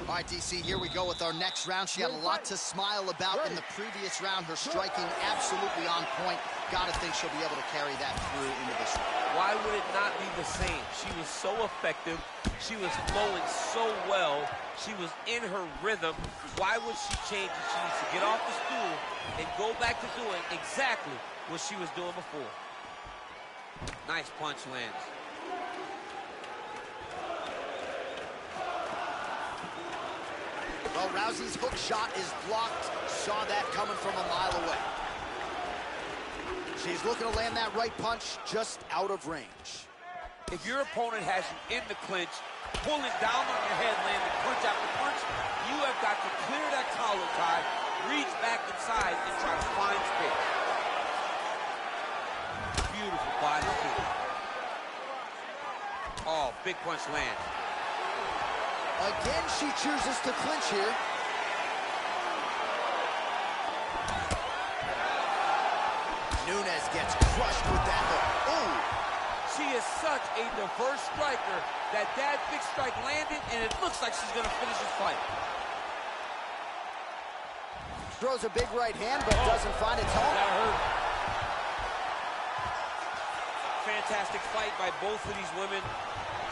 All right, DC, here we go with our next round. She had a lot to smile about in the previous round. Her striking absolutely on point. Gotta think she'll be able to carry that through into this one. Why would it not be the same? She was so effective. She was flowing so well. She was in her rhythm. Why would she change it? She needs to get off the stool and go back to doing exactly what she was doing before. Nice punch lands. Well, Rousey's hook shot is blocked. Saw that coming from a mile away. She's looking to land that right punch just out of range. If your opponent has you in the clinch, pulling down on your head, landing punch after punch, you have got to clear that collar tie, reach back inside, and try to find space. Beautiful body kick. Oh, big punch lands. Again, she chooses to clinch here. Nunes gets crushed with that hook. Oh! She is such a diverse striker that big strike landed, and it looks like she's going to finish this fight. Throws a big right hand, but doesn't find its home. That hurt. Fantastic fight by both of these women.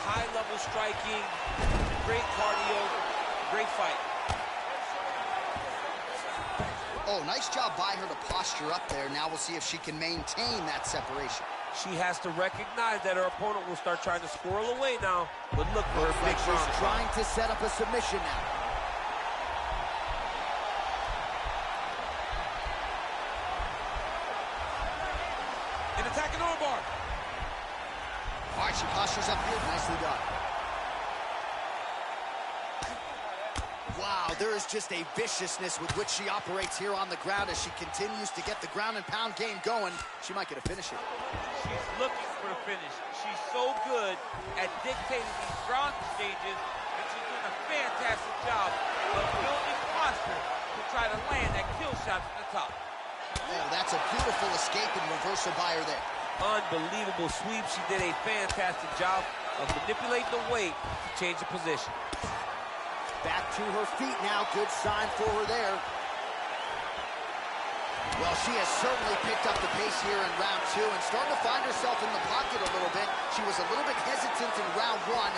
High-level striking, great cardio, great fight. Oh, nice job by her to posture up there. Now we'll see if she can maintain that separation. She has to recognize that her opponent will start trying to squirrel away now, but look for her big she's trying to set up a submission now. An attacking armbar. All right, she postures up here. Nicely done. Wow, there is just a viciousness with which she operates here on the ground as she continues to get the ground and pound game going. She might get a finish here. She's looking for a finish. She's so good at dictating these ground exchanges, and she's doing a fantastic job of building posture to try to land that kill shot from the top. Oh, that's a beautiful escape and reversal by her there. Unbelievable sweep. She did a fantastic job of manipulating the weight to change the position. Back to her feet now. Good sign for her there. Well, she has certainly picked up the pace here in round two and starting to find herself in the pocket a little bit. She was a little bit hesitant in round one.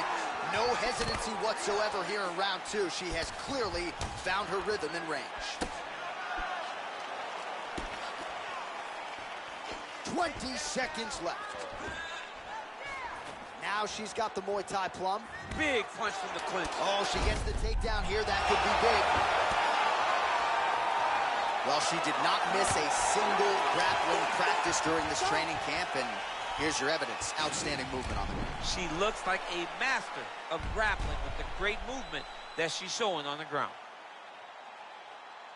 No hesitancy whatsoever here in round two. She has clearly found her rhythm and range. 20 seconds left. Now she's got the Muay Thai plum. Big punch from the clinch. Oh, she gets the takedown here. That could be big. Well, she did not miss a single grappling practice during this training camp, and Here's your evidence. Outstanding movement on the ground. She looks like a master of grappling with the great movement that she's showing on the ground.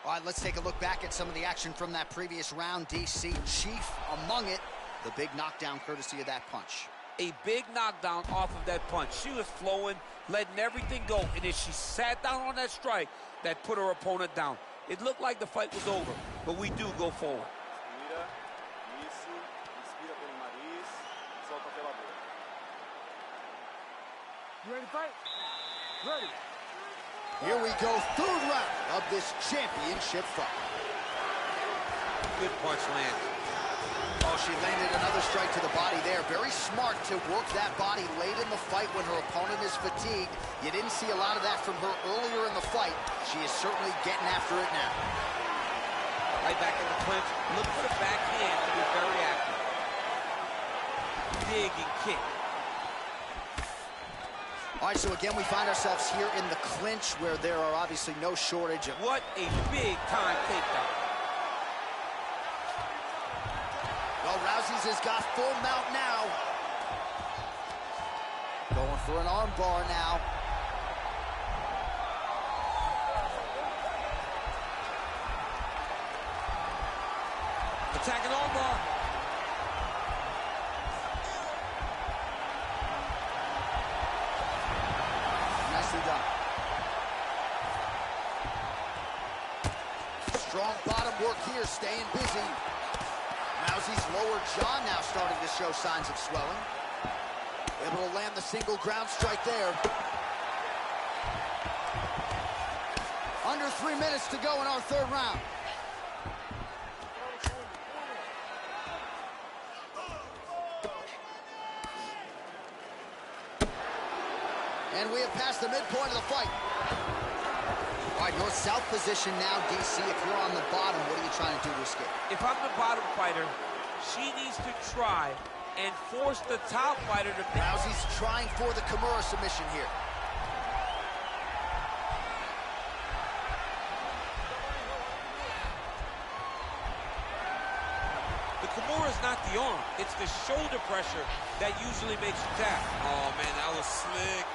All right, let's take a look back at some of the action from that previous round, DC. Chief among it, the big knockdown courtesy of that punch. A big knockdown off of that punch. She was flowing, letting everything go, and if she sat down on that strike, that put her opponent down. It looked like the fight was over, but we do go forward. You ready to fight? Ready. Here we go, third round of this championship fight. Good punch land. Oh, she landed another strike to the body there. Very smart to work that body late in the fight when her opponent is fatigued. You didn't see a lot of that from her earlier in the fight. She is certainly getting after it now. Right back in the clinch. Look for the backhand to be very active. Dig and kick. All right, so again, we find ourselves here in the clinch where there are obviously no shortage of... What a big-time takedown. Well, Rousey's has got full mount now. Going for an arm bar now. Attacking arm bar. Nicely done. Strong bottom work here, staying busy. Rousey's lower jaw now starting to show signs of swelling. Able to land the single ground strike there. Under 3 minutes to go in our third round. And we have passed the midpoint of the fight. All right, north-south position now, DC. If you're on the bottom, what are you trying to do to escape? If I'm the bottom fighter, she needs to try and force the top fighter to... Rousey's trying for the Kimura submission here. The Kimura is not the arm. It's the shoulder pressure that usually makes you tap. Oh, man, that was slick.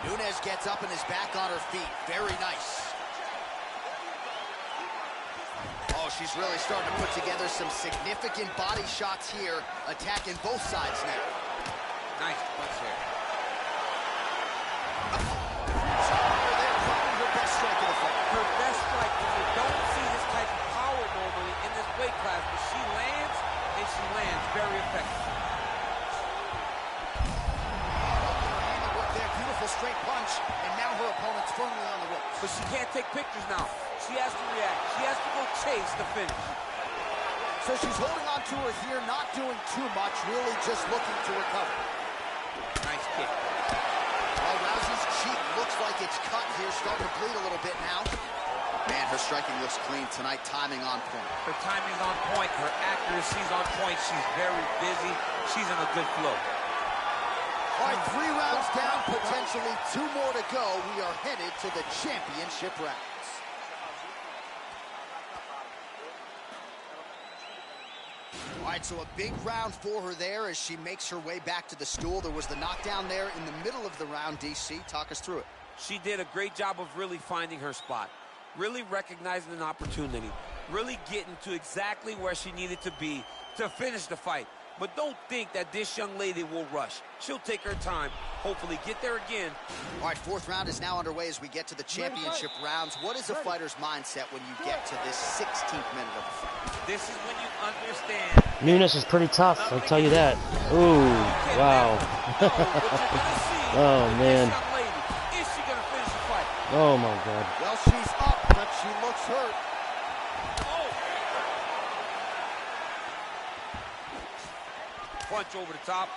Nunes gets up and is back on her feet. Very nice. Oh, she's really starting to put together some significant body shots here, attacking both sides now. Nice punch there. They're probably her best strike of the fight. Her best strike, when you don't see this type of power normally in this weight class, but she lands, and she lands very effective. Straight punch, and now her opponent's firmly on the ropes. But she can't take pictures now. She has to react. She has to go chase the finish. So she's holding on to her here, not doing too much, really just looking to recover. Nice kick. Well, Rousey's cheek looks like it's cut here, starting to bleed a little bit now. Man, her striking looks clean tonight, timing on point. Her timing's on point. Her accuracy's on point. She's very busy. She's in a good flow. All right, 3 rounds down, potentially 2 more to go. We are headed to the championship rounds. All right, so a big round for her there as she makes her way back to the stool. There was the knockdown there in the middle of the round, DC. Talk us through it. She did a great job of really finding her spot, really recognizing an opportunity, really getting to exactly where she needed to be to finish the fight. But don't think that this young lady will rush. She'll take her time, hopefully get there again. All right, 4th round is now underway as we get to the championship rounds. What is a fighter's mindset when you get to this 16th minute of the fight? This is when you understand. Nunes is pretty tough, I'll tell you that. Ooh, wow. Oh, man. Is she gonna finish the fight? Oh, my God. Well, she's up, but she looks hurt. Punch over the top.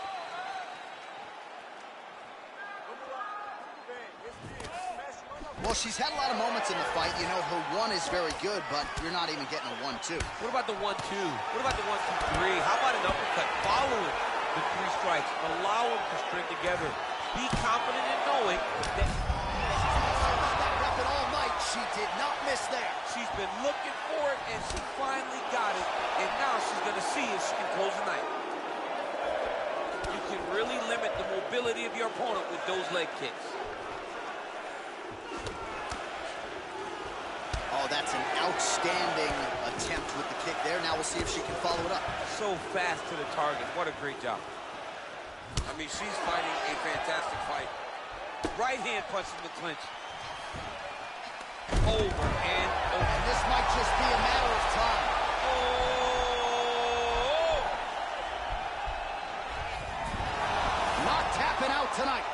Well, she's had a lot of moments in the fight. You know, her 1 is very good, but you're not even getting a 1-2. What about the 1-2? What about the 1-2-3? How about an uppercut following the 3 strikes? Allow them to string together. Be confident in knowing that... That weapon all night. she did not miss there. She's been looking for it, and she finally got it. And now she's going to see if she can close the night. You can really limit the mobility of your opponent with those leg kicks. Oh, that's an outstanding attempt with the kick there. Now we'll see if she can follow it up. So fast to the target. What a great job. I mean, she's fighting a fantastic fight. Right hand punch in the clinch. Over and over. And this might just be a matter of time. Oh! Not tapping out tonight.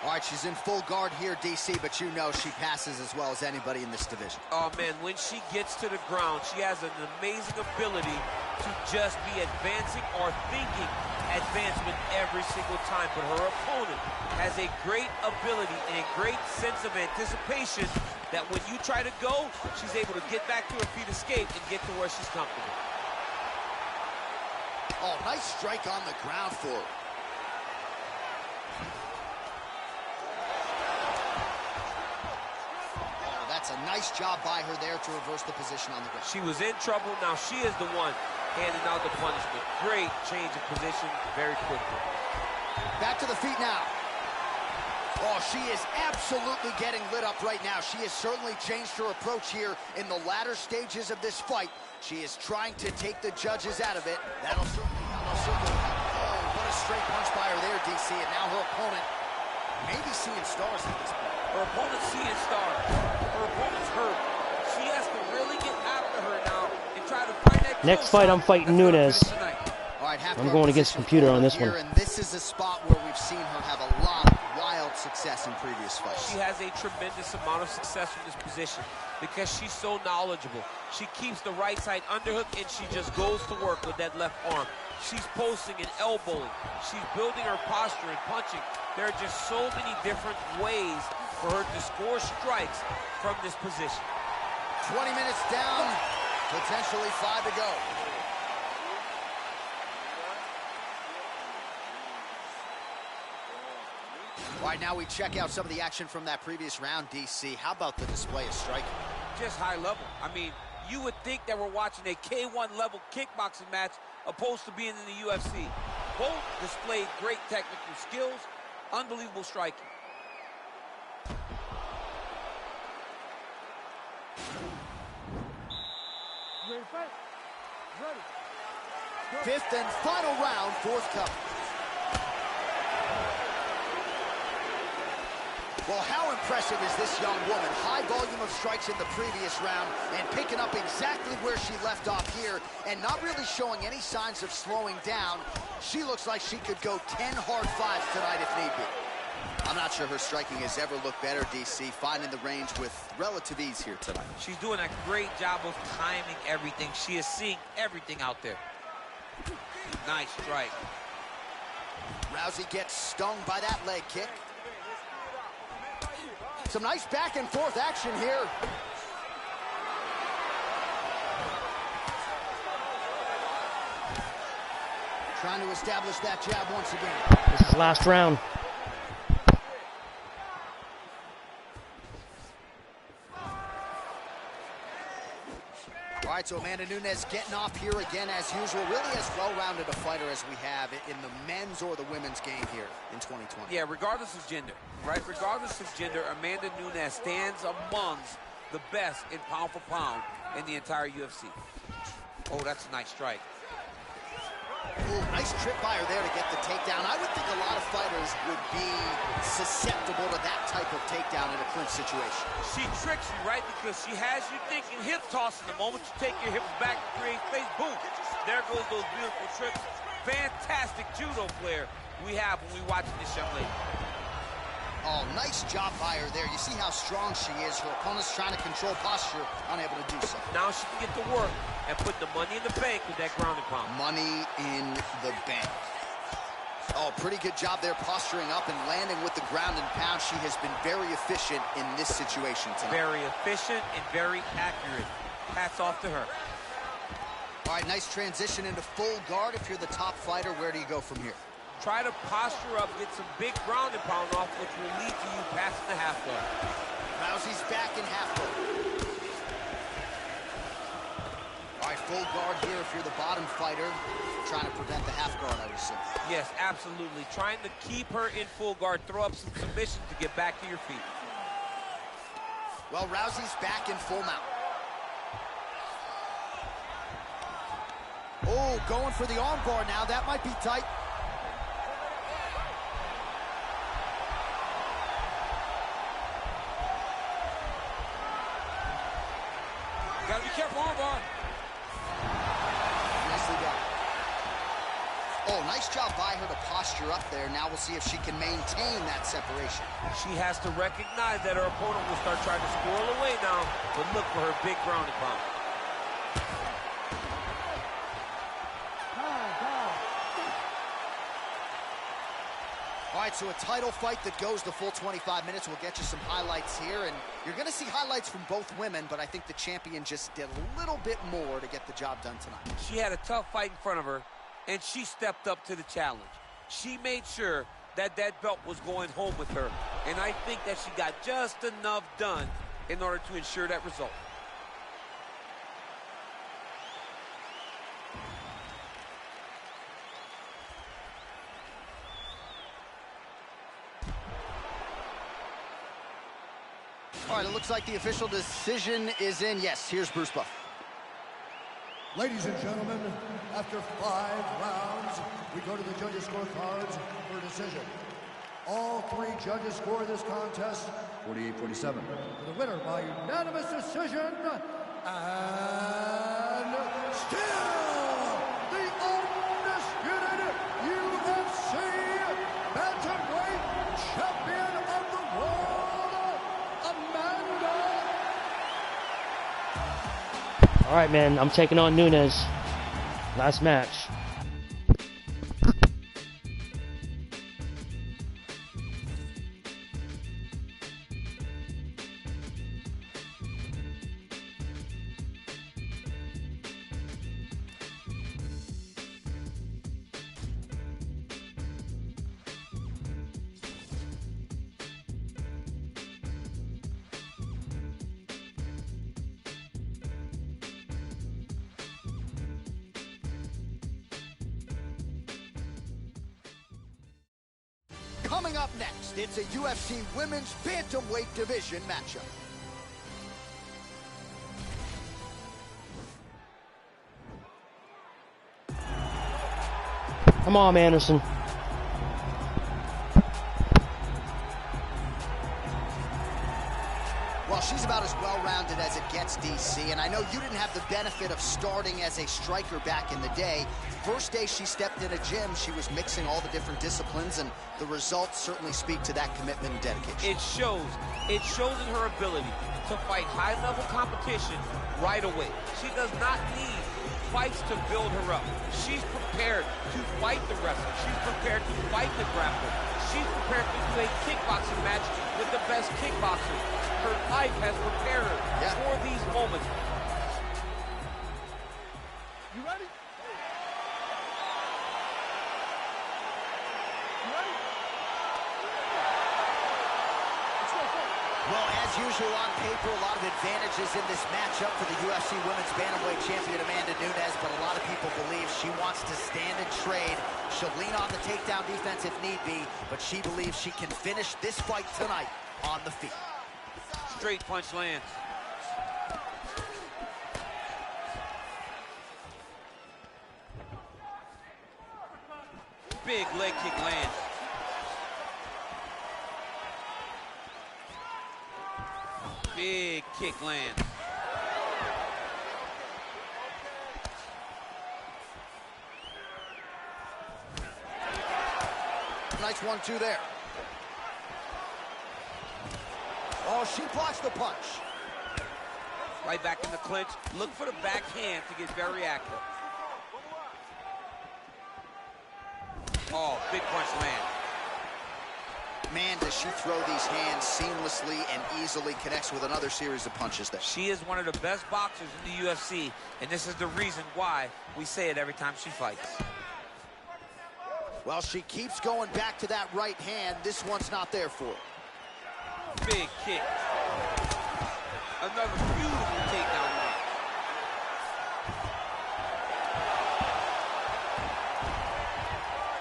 All right, she's in full guard here, DC, but you know she passes as well as anybody in this division. Oh, man, when she gets to the ground, she has an amazing ability to just be advancing or thinking advancement every single time. But her opponent has a great ability and a great sense of anticipation that when you try to go, she's able to get back to her feet, escape, and get to where she's comfortable. Oh, nice strike on the ground for her. That's a nice job by her there to reverse the position on the ground. She was in trouble. Now she is the one handing out the punishment. Great change of position very quickly. Back to the feet now. Oh, she is absolutely getting lit up right now. She has certainly changed her approach here in the latter stages of this fight. She is trying to take the judges out of it. That'll certainly help. Oh, what a straight punch by her there, DC. And now her opponent may be seeing stars at this point. Her opponent's seeing stars. Her opponent's hurt. She has to really get after her now and try to find that. Next fight, I'm fighting Nunes. All right, I'm going against the computer on this one. And this is a spot where we've seen her have a lot of wild success in previous fights. She has a tremendous amount of success from this position because she's so knowledgeable. She keeps the right side underhook and she just goes to work with that left arm. She's posting and elbowing. She's building her posture and punching. There are just so many different ways for her to score strikes from this position. 20 minutes down, potentially 5 to go. All right, now we check out some of the action from that previous round, DC. How about the display of striking? Just high level. I mean, you would think that we're watching a K1 level kickboxing match opposed to being in the UFC. Both displayed great technical skills, unbelievable striking. Ready to fight? Ready. Fifth and final round, forthcoming. Well, how impressive is this young woman? High volume of strikes in the previous round and picking up exactly where she left off here and not really showing any signs of slowing down. She looks like she could go 10 hard fives tonight if need be. I'm not sure her striking has ever looked better, DC, finding the range with relative ease here tonight. She's doing a great job of timing everything. She is seeing everything out there. Nice strike. Rousey gets stung by that leg kick. Some nice back and forth action here. Trying to establish that jab once again. This is last round. All right, so Amanda Nunes getting off here again as usual. Really as well-rounded a fighter as we have in the men's or the women's game here in 2020. Yeah, regardless of gender, right? Regardless of gender, Amanda Nunes stands amongst the best in pound for pound in the entire UFC. Oh, that's a nice strike. Ooh, nice trip by her there to get the takedown. I would think a lot of fighters would be susceptible to that type of takedown in a clinch situation. She tricks you, right? Because she has you thinking hip tossing. The moment you take your hips back and create space, boom, there goes those beautiful trips. Fantastic judo player we have when we watch this young lady. Oh, nice job by her there. You see how strong she is. Her opponent's trying to control posture, unable to do so. Now she can get to work and put the money in the bank with that ground and pound. Money in the bank. Oh, pretty good job there posturing up and landing with the ground and pound. She has been very efficient in this situation tonight. Very efficient and very accurate. Hats off to her. All right, nice transition into full guard. If you're the top fighter, where do you go from here? Try to posture up, get some big ground and pound off, which will lead to you passing the half guard. Rousey's back in half guard. All right, full guard here if you're the bottom fighter. Trying to prevent the half guard, I would assume. Yes, absolutely. Trying to keep her in full guard, throw up some submissions to get back to your feet. Well, Rousey's back in full mount. Oh, going for the arm bar now. That might be tight. Gotta be careful, arm bar. Nicely done. Oh, nice job by her to posture up there. Now we'll see if she can maintain that separation. She has to recognize that her opponent will start trying to squirrel away now, but look for her big grounding pound. All right, so a title fight that goes the full 25 minutes. We'll get you some highlights here, and you're going to see highlights from both women, but I think the champion just did a little bit more to get the job done tonight. She had a tough fight in front of her, and she stepped up to the challenge. She made sure that that belt was going home with her, and I think that she got just enough done in order to ensure that result. All right, it looks like the official decision is in. Yes, here's Bruce Buff. Ladies and gentlemen, after 5 rounds, we go to the judges' scorecards for a decision. All 3 judges score this contest 48-47. For the winner by unanimous decision, and still the undisputed UFC bantamweight champion of the world, Amanda. All right, man, I'm taking on Nunes. Last match. Coming up next, it's a UFC Women's Bantamweight Division matchup. Come on, Anderson. Well, she's about as well-rounded as it gets, DC, and I know you didn't have the benefit of starting as a striker back in the day. First day she stepped in a gym, she was mixing all the different disciplines, and the results certainly speak to that commitment and dedication. It shows. It shows in her ability to fight high-level competition right away. She does not need fights to build her up. She's prepared to fight the wrestler. She's prepared to fight the grappler. She's prepared to do a kickboxing match with the best kickboxer. Her life has prepared her for these moments. You ready? Well, as usual on paper, a lot of advantages in this matchup for the UFC Women's Bantamweight Champion Amanda Nunes, but a lot of people believe she wants to stand and trade. She'll lean on the takedown defense if need be, but she believes she can finish this fight tonight on the feet. Straight punch lands. Big leg kick lands. Big kick lands. Nice 1-2 there. Oh, she blocks the punch. Right back in the clinch. Look for the backhand to get very active. Oh, big punch land. Man, does she throw these hands seamlessly and easily, connects with another series of punches there. She is one of the best boxers in the UFC, and this is the reason why we say it every time she fights. Well, she keeps going back to that right hand. This one's not there for her. Big kick. Another beautiful takedown run.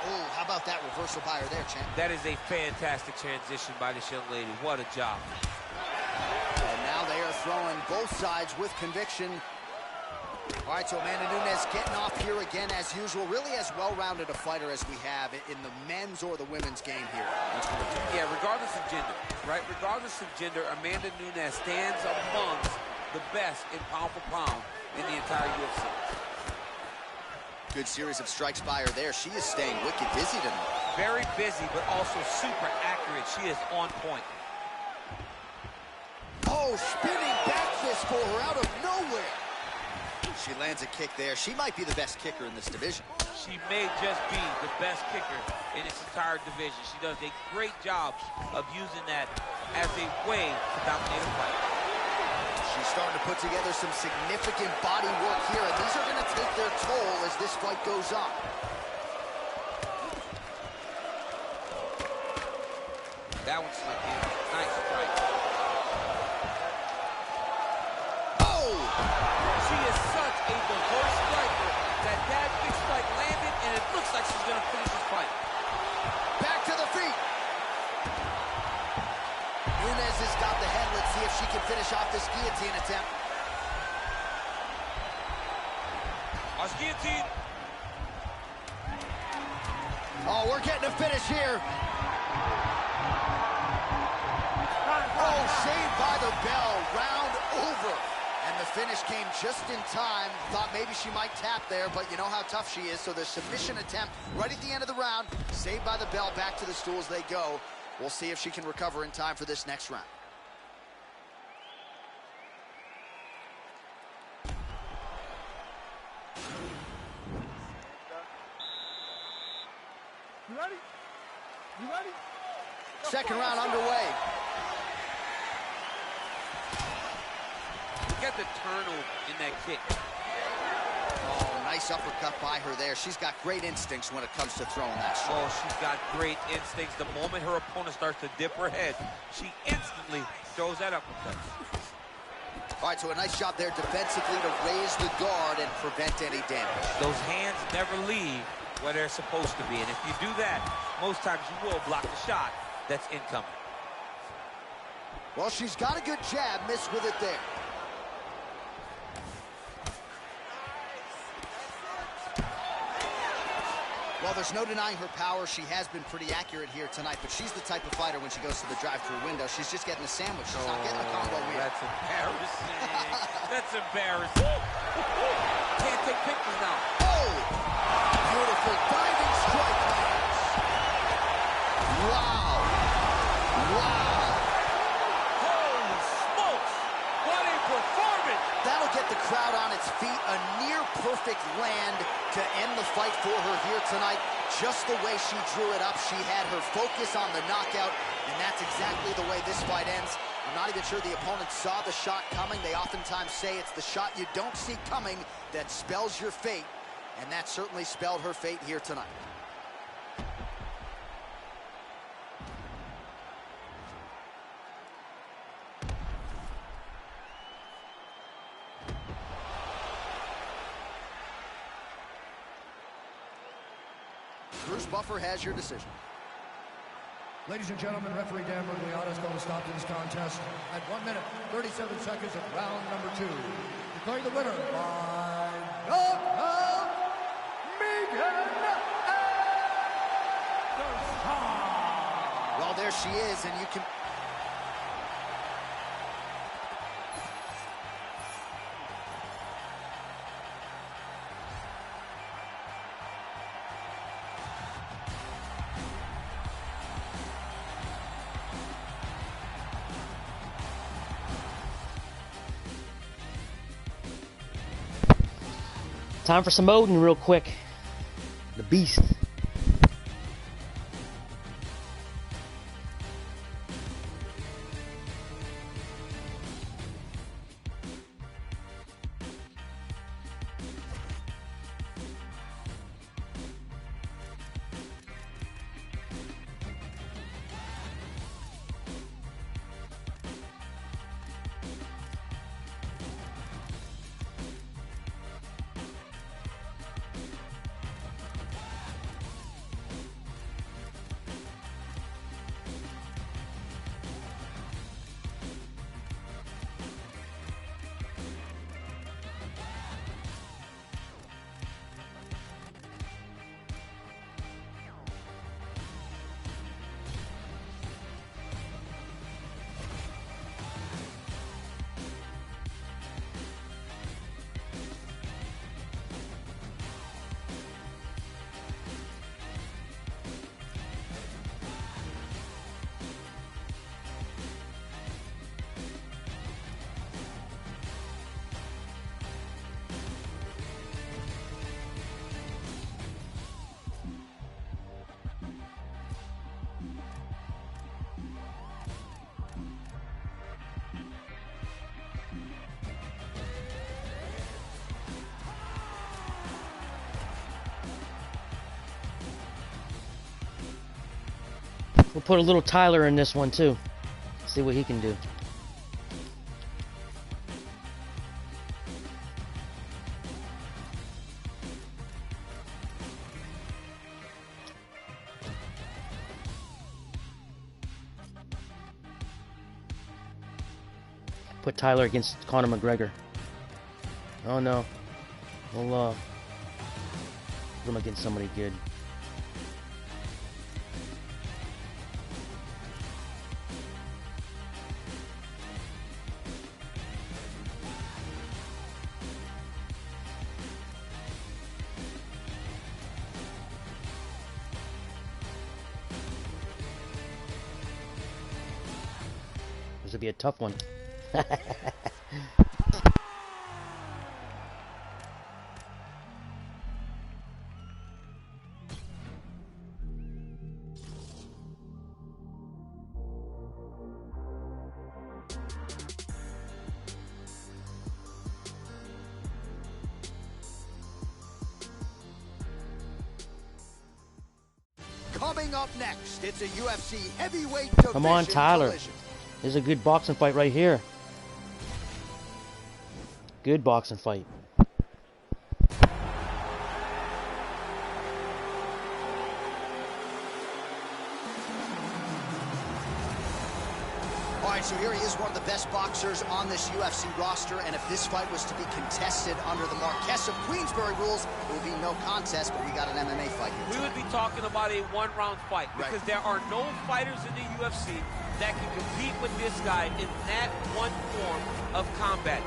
Oh, how about that reversal by her there, champ? That is a fantastic transition by this young lady. What a job. And now they are throwing both sides with conviction. All right, so Amanda Nunes getting off here again as usual. Really as well-rounded a fighter as we have in the men's or the women's game here. Yeah, regardless of gender, right? Regardless of gender, Amanda Nunes stands amongst the best in pound for pound in the entire UFC. Good series of strikes by her there. She is staying wicked busy tonight. Very busy, but also super accurate. She is on point. Oh, spinning back fist for her out of nowhere. She lands a kick there. She might be the best kicker in this division. She may just be the best kicker in this entire division. She does a great job of using that as a way to dominate a fight. She's starting to put together some significant body work here, and these are going to take their toll as this fight goes on. That one's slick in. Nice strike. Oh! She is such a diverse striker that big strike landed, and it looks like she's going to finish this fight. Back to the feet. Nunes has got the head. Let's see if she can finish off this guillotine attempt. Watch guillotine. Oh, we're getting a finish here. Oh, saved by the bell. Round over. And the finish came just in time. Thought maybe she might tap there, but you know how tough she is. So the submission attempt right at the end of the round. Saved by the bell. Back to the stools they go. We'll see if she can recover in time for this next round. You ready? You ready? Second round underway. Look at the turnover in that kick. Oh, nice uppercut by her there. She's got great instincts when it comes to throwing that shot. Oh, she's got great instincts. The moment her opponent starts to dip her head, she instantly throws that uppercut. All right, so a nice job there defensively to raise the guard and prevent any damage. Those hands never leave where they're supposed to be, and if you do that, most times you will block the shot that's incoming. Well, she's got a good jab, missed with it there. Well, there's no denying her power. She has been pretty accurate here tonight, but she's the type of fighter when she goes to the drive-through window. She's just getting a sandwich. She's not getting a combo meal. That's embarrassing. That's embarrassing. Can't take pictures now. Oh! Beautiful diving strike lands. Wow. Wow. Holy smokes. What a performance. That'll get the crowd on its feet. A near-perfect land to end the fight for her here tonight. Just the way she drew it up. She had her focus on the knockout, and that's exactly the way this fight ends. I'm not even sure the opponent saw the shot coming. They oftentimes say it's the shot you don't see coming that spells your fate, and that certainly spelled her fate here tonight. Bruce Buffer has your decision. Ladies and gentlemen, referee Dan Bergliano is going to stop this contest at 1 minute, 37 seconds of round number 2. Declaring the winner by knockout, Megan Anderson. Well, there she is, and you can... Time for some Odin real quick. The Beast. We'll put a little Tyler in this one too. See what he can do. Put Tyler against Conor McGregor. Oh no. We'll put him against somebody good. This would be a tough one. Coming up next, it's a UFC heavyweight division. Come on, Tyler. Collision. This is a good boxing fight right here. Good boxing fight. All right, so here he is, one of the best boxers on this UFC roster, and if this fight was to be contested under the Marquess of Queensberry rules, it would be no contest, but we got an MMA fight here We tonight. would be talking about a one-round fight because there are no fighters in the UFC that can compete with this guy in that one form of combat.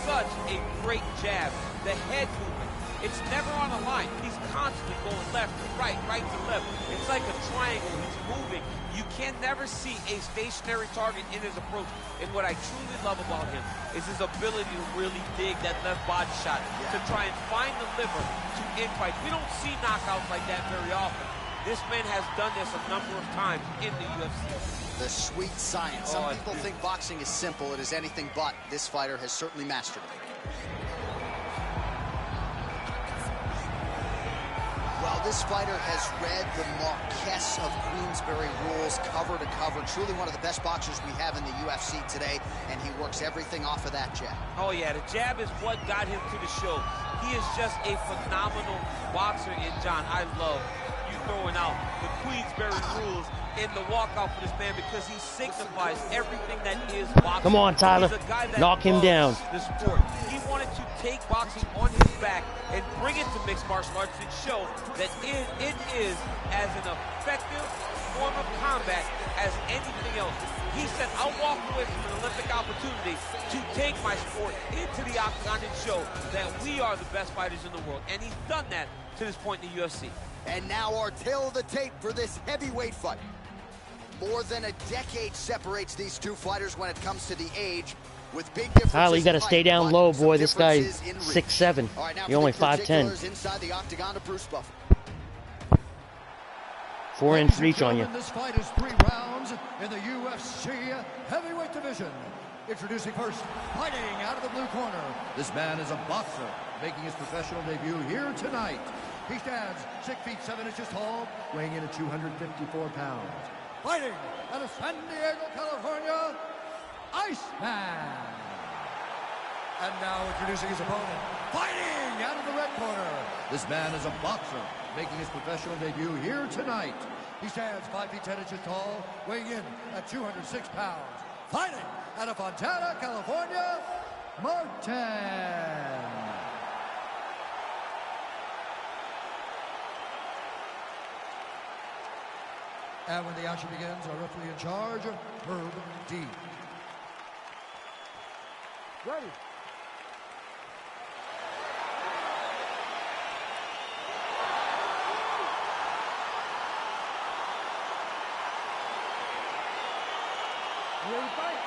Such a great jab, the head movement. It's never on a line. He's constantly going left to right, right to left. It's like a triangle. He's moving. You can never see a stationary target in his approach. And what I truly love about him is his ability to really dig that left body shot to try and find the liver to end fights. We don't see knockouts like that very often. This man has done this a number of times in the UFC. The sweet science. Some people think boxing is simple. It is anything but. This fighter has certainly mastered it. Well, this fighter has read the Marquess of Queensberry rules cover to cover. Truly one of the best boxers we have in the UFC today, and he works everything off of that jab. Oh yeah, the jab is what got him to the show. He is just a phenomenal boxer, and John, I love you throwing out the Queensberry rules in the walkout for this man because he signifies everything that is boxing. Come on, Tyler. He's a guy that Knock him down. The sport. He wanted to take boxing on his back and bring it to mixed martial arts and show that it is as an effective form of combat as anything else. He said, I'll walk away from an Olympic opportunity to take my sport into the octagon and show that we are the best fighters in the world. And he's done that to this point in the UFC. And now our tail of the tape for this heavyweight fight. More than a decade separates these two fighters when it comes to the age, with big differences. Tyler, you got to stay down low, boy. This guy's 6'7". You're only 5'10". Inside the octagon of Bruce Buffer. 4-inch reach on you. This fight is 3 rounds in the UFC heavyweight division. Introducing first, fighting out of the blue corner. This man is a boxer, making his professional debut here tonight. He stands 6 feet 7 inches tall, weighing in at 254 pounds. Fighting out of San Diego, California, Iceman. And now introducing his opponent, fighting out of the red corner. This man is a boxer, making his professional debut here tonight. He stands 5 feet 10 inches tall, weighing in at 206 pounds. Fighting out of Fontana, California, Martin. And when the action begins, our referee in charge, Herb D. Ready. Ready to fight?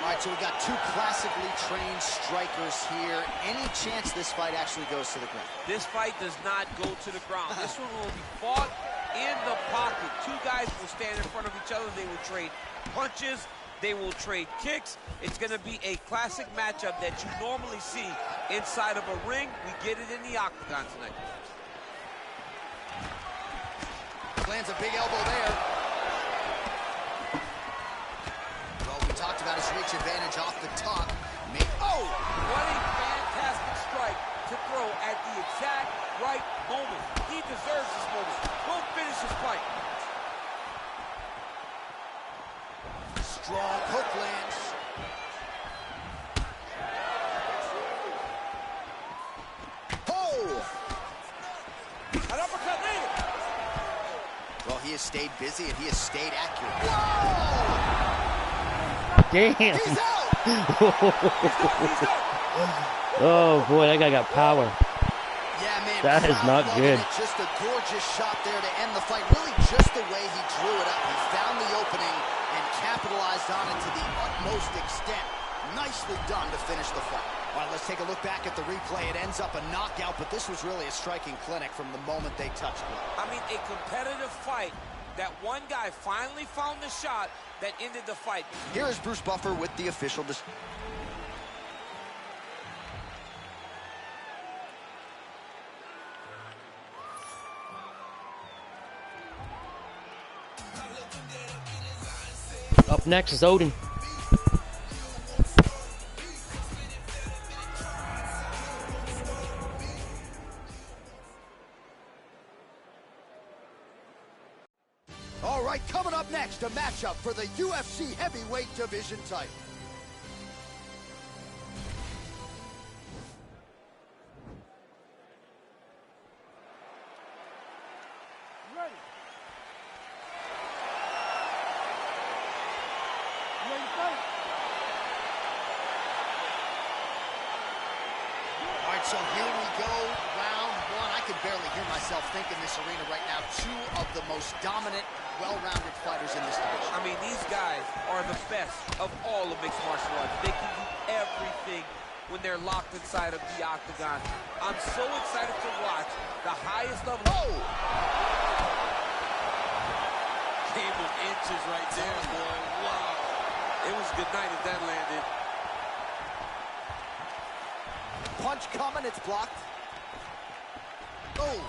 All right, so we got 2 classically trained strikers here. Any chance this fight actually goes to the ground? This fight does not go to the ground. This one will be fought in the pocket. 2 guys will stand in front of each other. They will trade punches. They will trade kicks. It's going to be a classic matchup that you normally see inside of a ring. We get it in the octagon tonight. lands a big elbow there. Well, we talked about his reach advantage off the top. Oh! What a fantastic strike to throw at the exact right moment. He deserves this moment. We'll finish his fight. Strong hook lands. Oh! An uppercut landed. Well, he has stayed busy and he has stayed accurate. Whoa! Damn. He's out! Oh boy, that guy got power. Yeah, man. That is not good. Just a gorgeous shot there to end the fight. Really just the way he drew it up. He found the opening and capitalized on it to the utmost extent. Nicely done to finish the fight. All right, let's take a look back at the replay. It ends up a knockout, but this was really a striking clinic from the moment they touched it. I mean, a competitive fight. That one guy finally found the shot that ended the fight. Here is Bruce Buffer with the official decision. Up next is Odin. All right, coming up next, a matchup for the UFC heavyweight division title. Ready. Ready to fight? All right, so here we go, round one. I can barely hear myself think in this arena right now. Two of the most dominant, well-rounded fighters in this division. I mean, these guys are the best of all of mixed martial arts. They can do everything when they're locked inside of the octagon. I'm so excited to watch the highest level. Oh! Game of inches right there, boy. Wow. It was good night if that landed. Punch coming, it's blocked. Oh!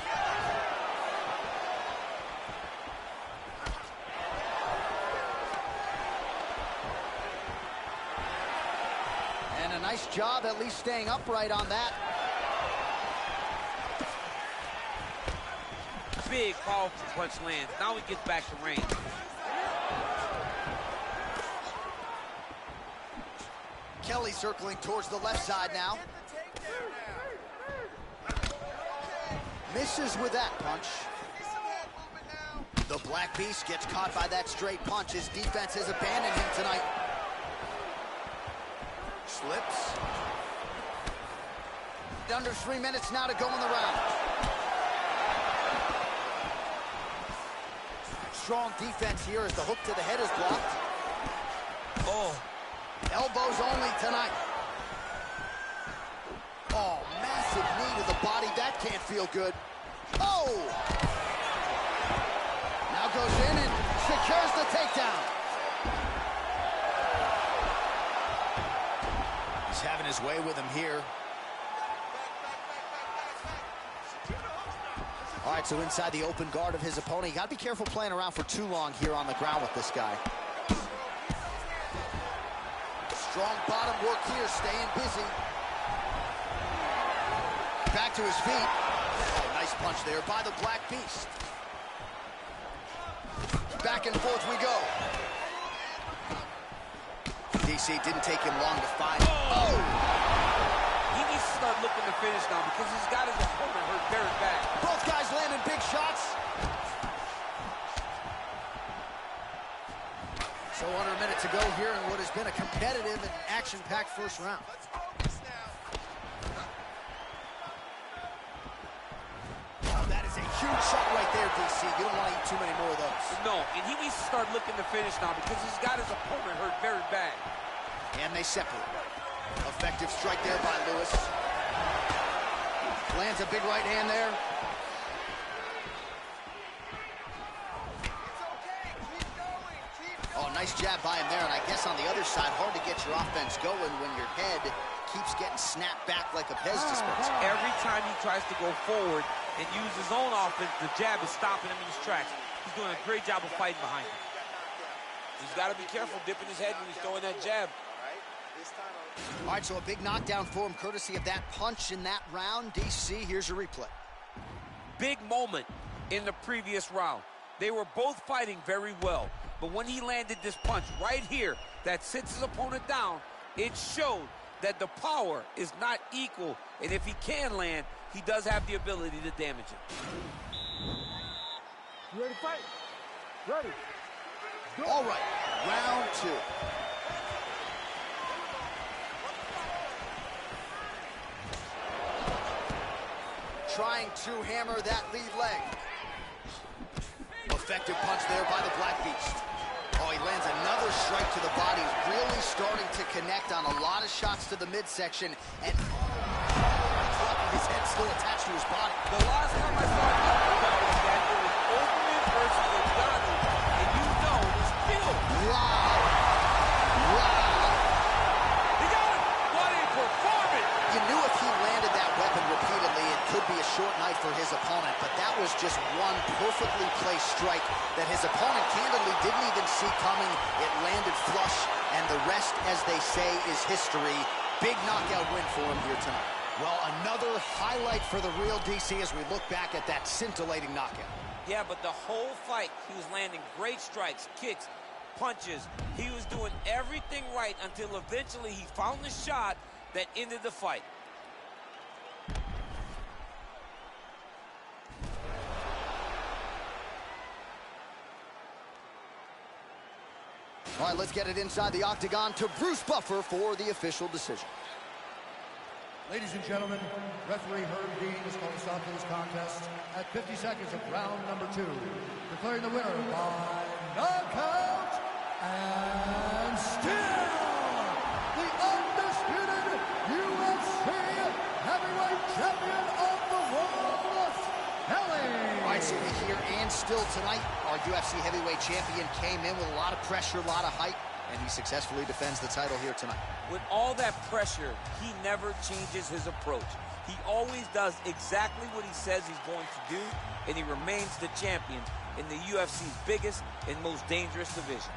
And a nice job at least staying upright on that. Big, powerful punch lands. Now he gets back to range. Kelly circling towards the left side now. Misses with that punch. The Black Beast gets caught by that straight punch. His defense has abandoned him tonight. Slips. Under 3 minutes now to go in the round. Strong defense here as the hook to the head is blocked. Oh. Elbows only tonight. Oh, massive knee to the body. That can't feel good. Oh! Now goes in and secures the takedown. He's having his way with him here. All right, so inside the open guard of his opponent. You got to be careful playing around for too long here on the ground with this guy. Strong bottom work here, staying busy. Back to his feet. Oh, nice punch there by the Black Beast. Back and forth we go. DC didn't take him long to find. Oh! He needs to start looking to finish now because he's got his opponent hurt very bad. Both guys landing big shots. So under a minute to go here in what has been a competitive and action-packed first round. Oh, that is a huge shot right there, DC. You don't want to eat too many more of those. No, and he needs to start looking to finish now because he's got his opponent hurt very bad. And they separate. Effective strike there by Lewis. Lands a big right hand there. Oh, nice jab by him there, and I guess on the other side, hard to get your offense going when your head keeps getting snapped back like a Pez dispenser. Every time he tries to go forward and use his own offense, the jab is stopping him in his tracks. He's doing a great job of fighting behind him. He's got to be careful dipping his head when he's throwing that jab. All right, so a big knockdown for him, courtesy of that punch in that round. DC, here's your replay. Big moment in the previous round. They were both fighting very well, but when he landed this punch right here that sits his opponent down, it showed that the power is not equal, and if he can land, he does have the ability to damage it. You ready to fight? Ready. All right, round two. Trying to hammer that lead leg. Effective punch there by the Black Beast. Oh, he lands another strike to the body. Really starting to connect on a lot of shots to the midsection. And his head still attached to his body. The last time I saw that was that it was Overman versus Logano, and you know it's still. Wow. He got it! What a performance! You knew if he landed that weapon repeatedly, it could be a short night for his opponent, but that was just one perfectly placed strike that his opponent candidly didn't even see coming. It landed flush, and the rest, as they say, is history. Big knockout win for him here tonight. Well, another highlight for the real DC as we look back at that scintillating knockout. Yeah, but the whole fight, he was landing great strikes, kicks, punches. He was doing everything right until eventually he found the shot that ended the fight. All right, let's get it inside the octagon to Bruce Buffer for the official decision. Ladies and gentlemen, referee Herb Dean is calling a stop to this contest at 50 seconds of round number 2, declaring the winner by knockout and still the undisputed UFC heavyweight champion of the world, Kelly. All right, so we hear and still tonight, our UFC heavyweight champion came in with a lot of pressure, a lot of hype, and he successfully defends the title here tonight. With all that pressure, he never changes his approach. He always does exactly what he says he's going to do, and he remains the champion in the UFC's biggest and most dangerous division.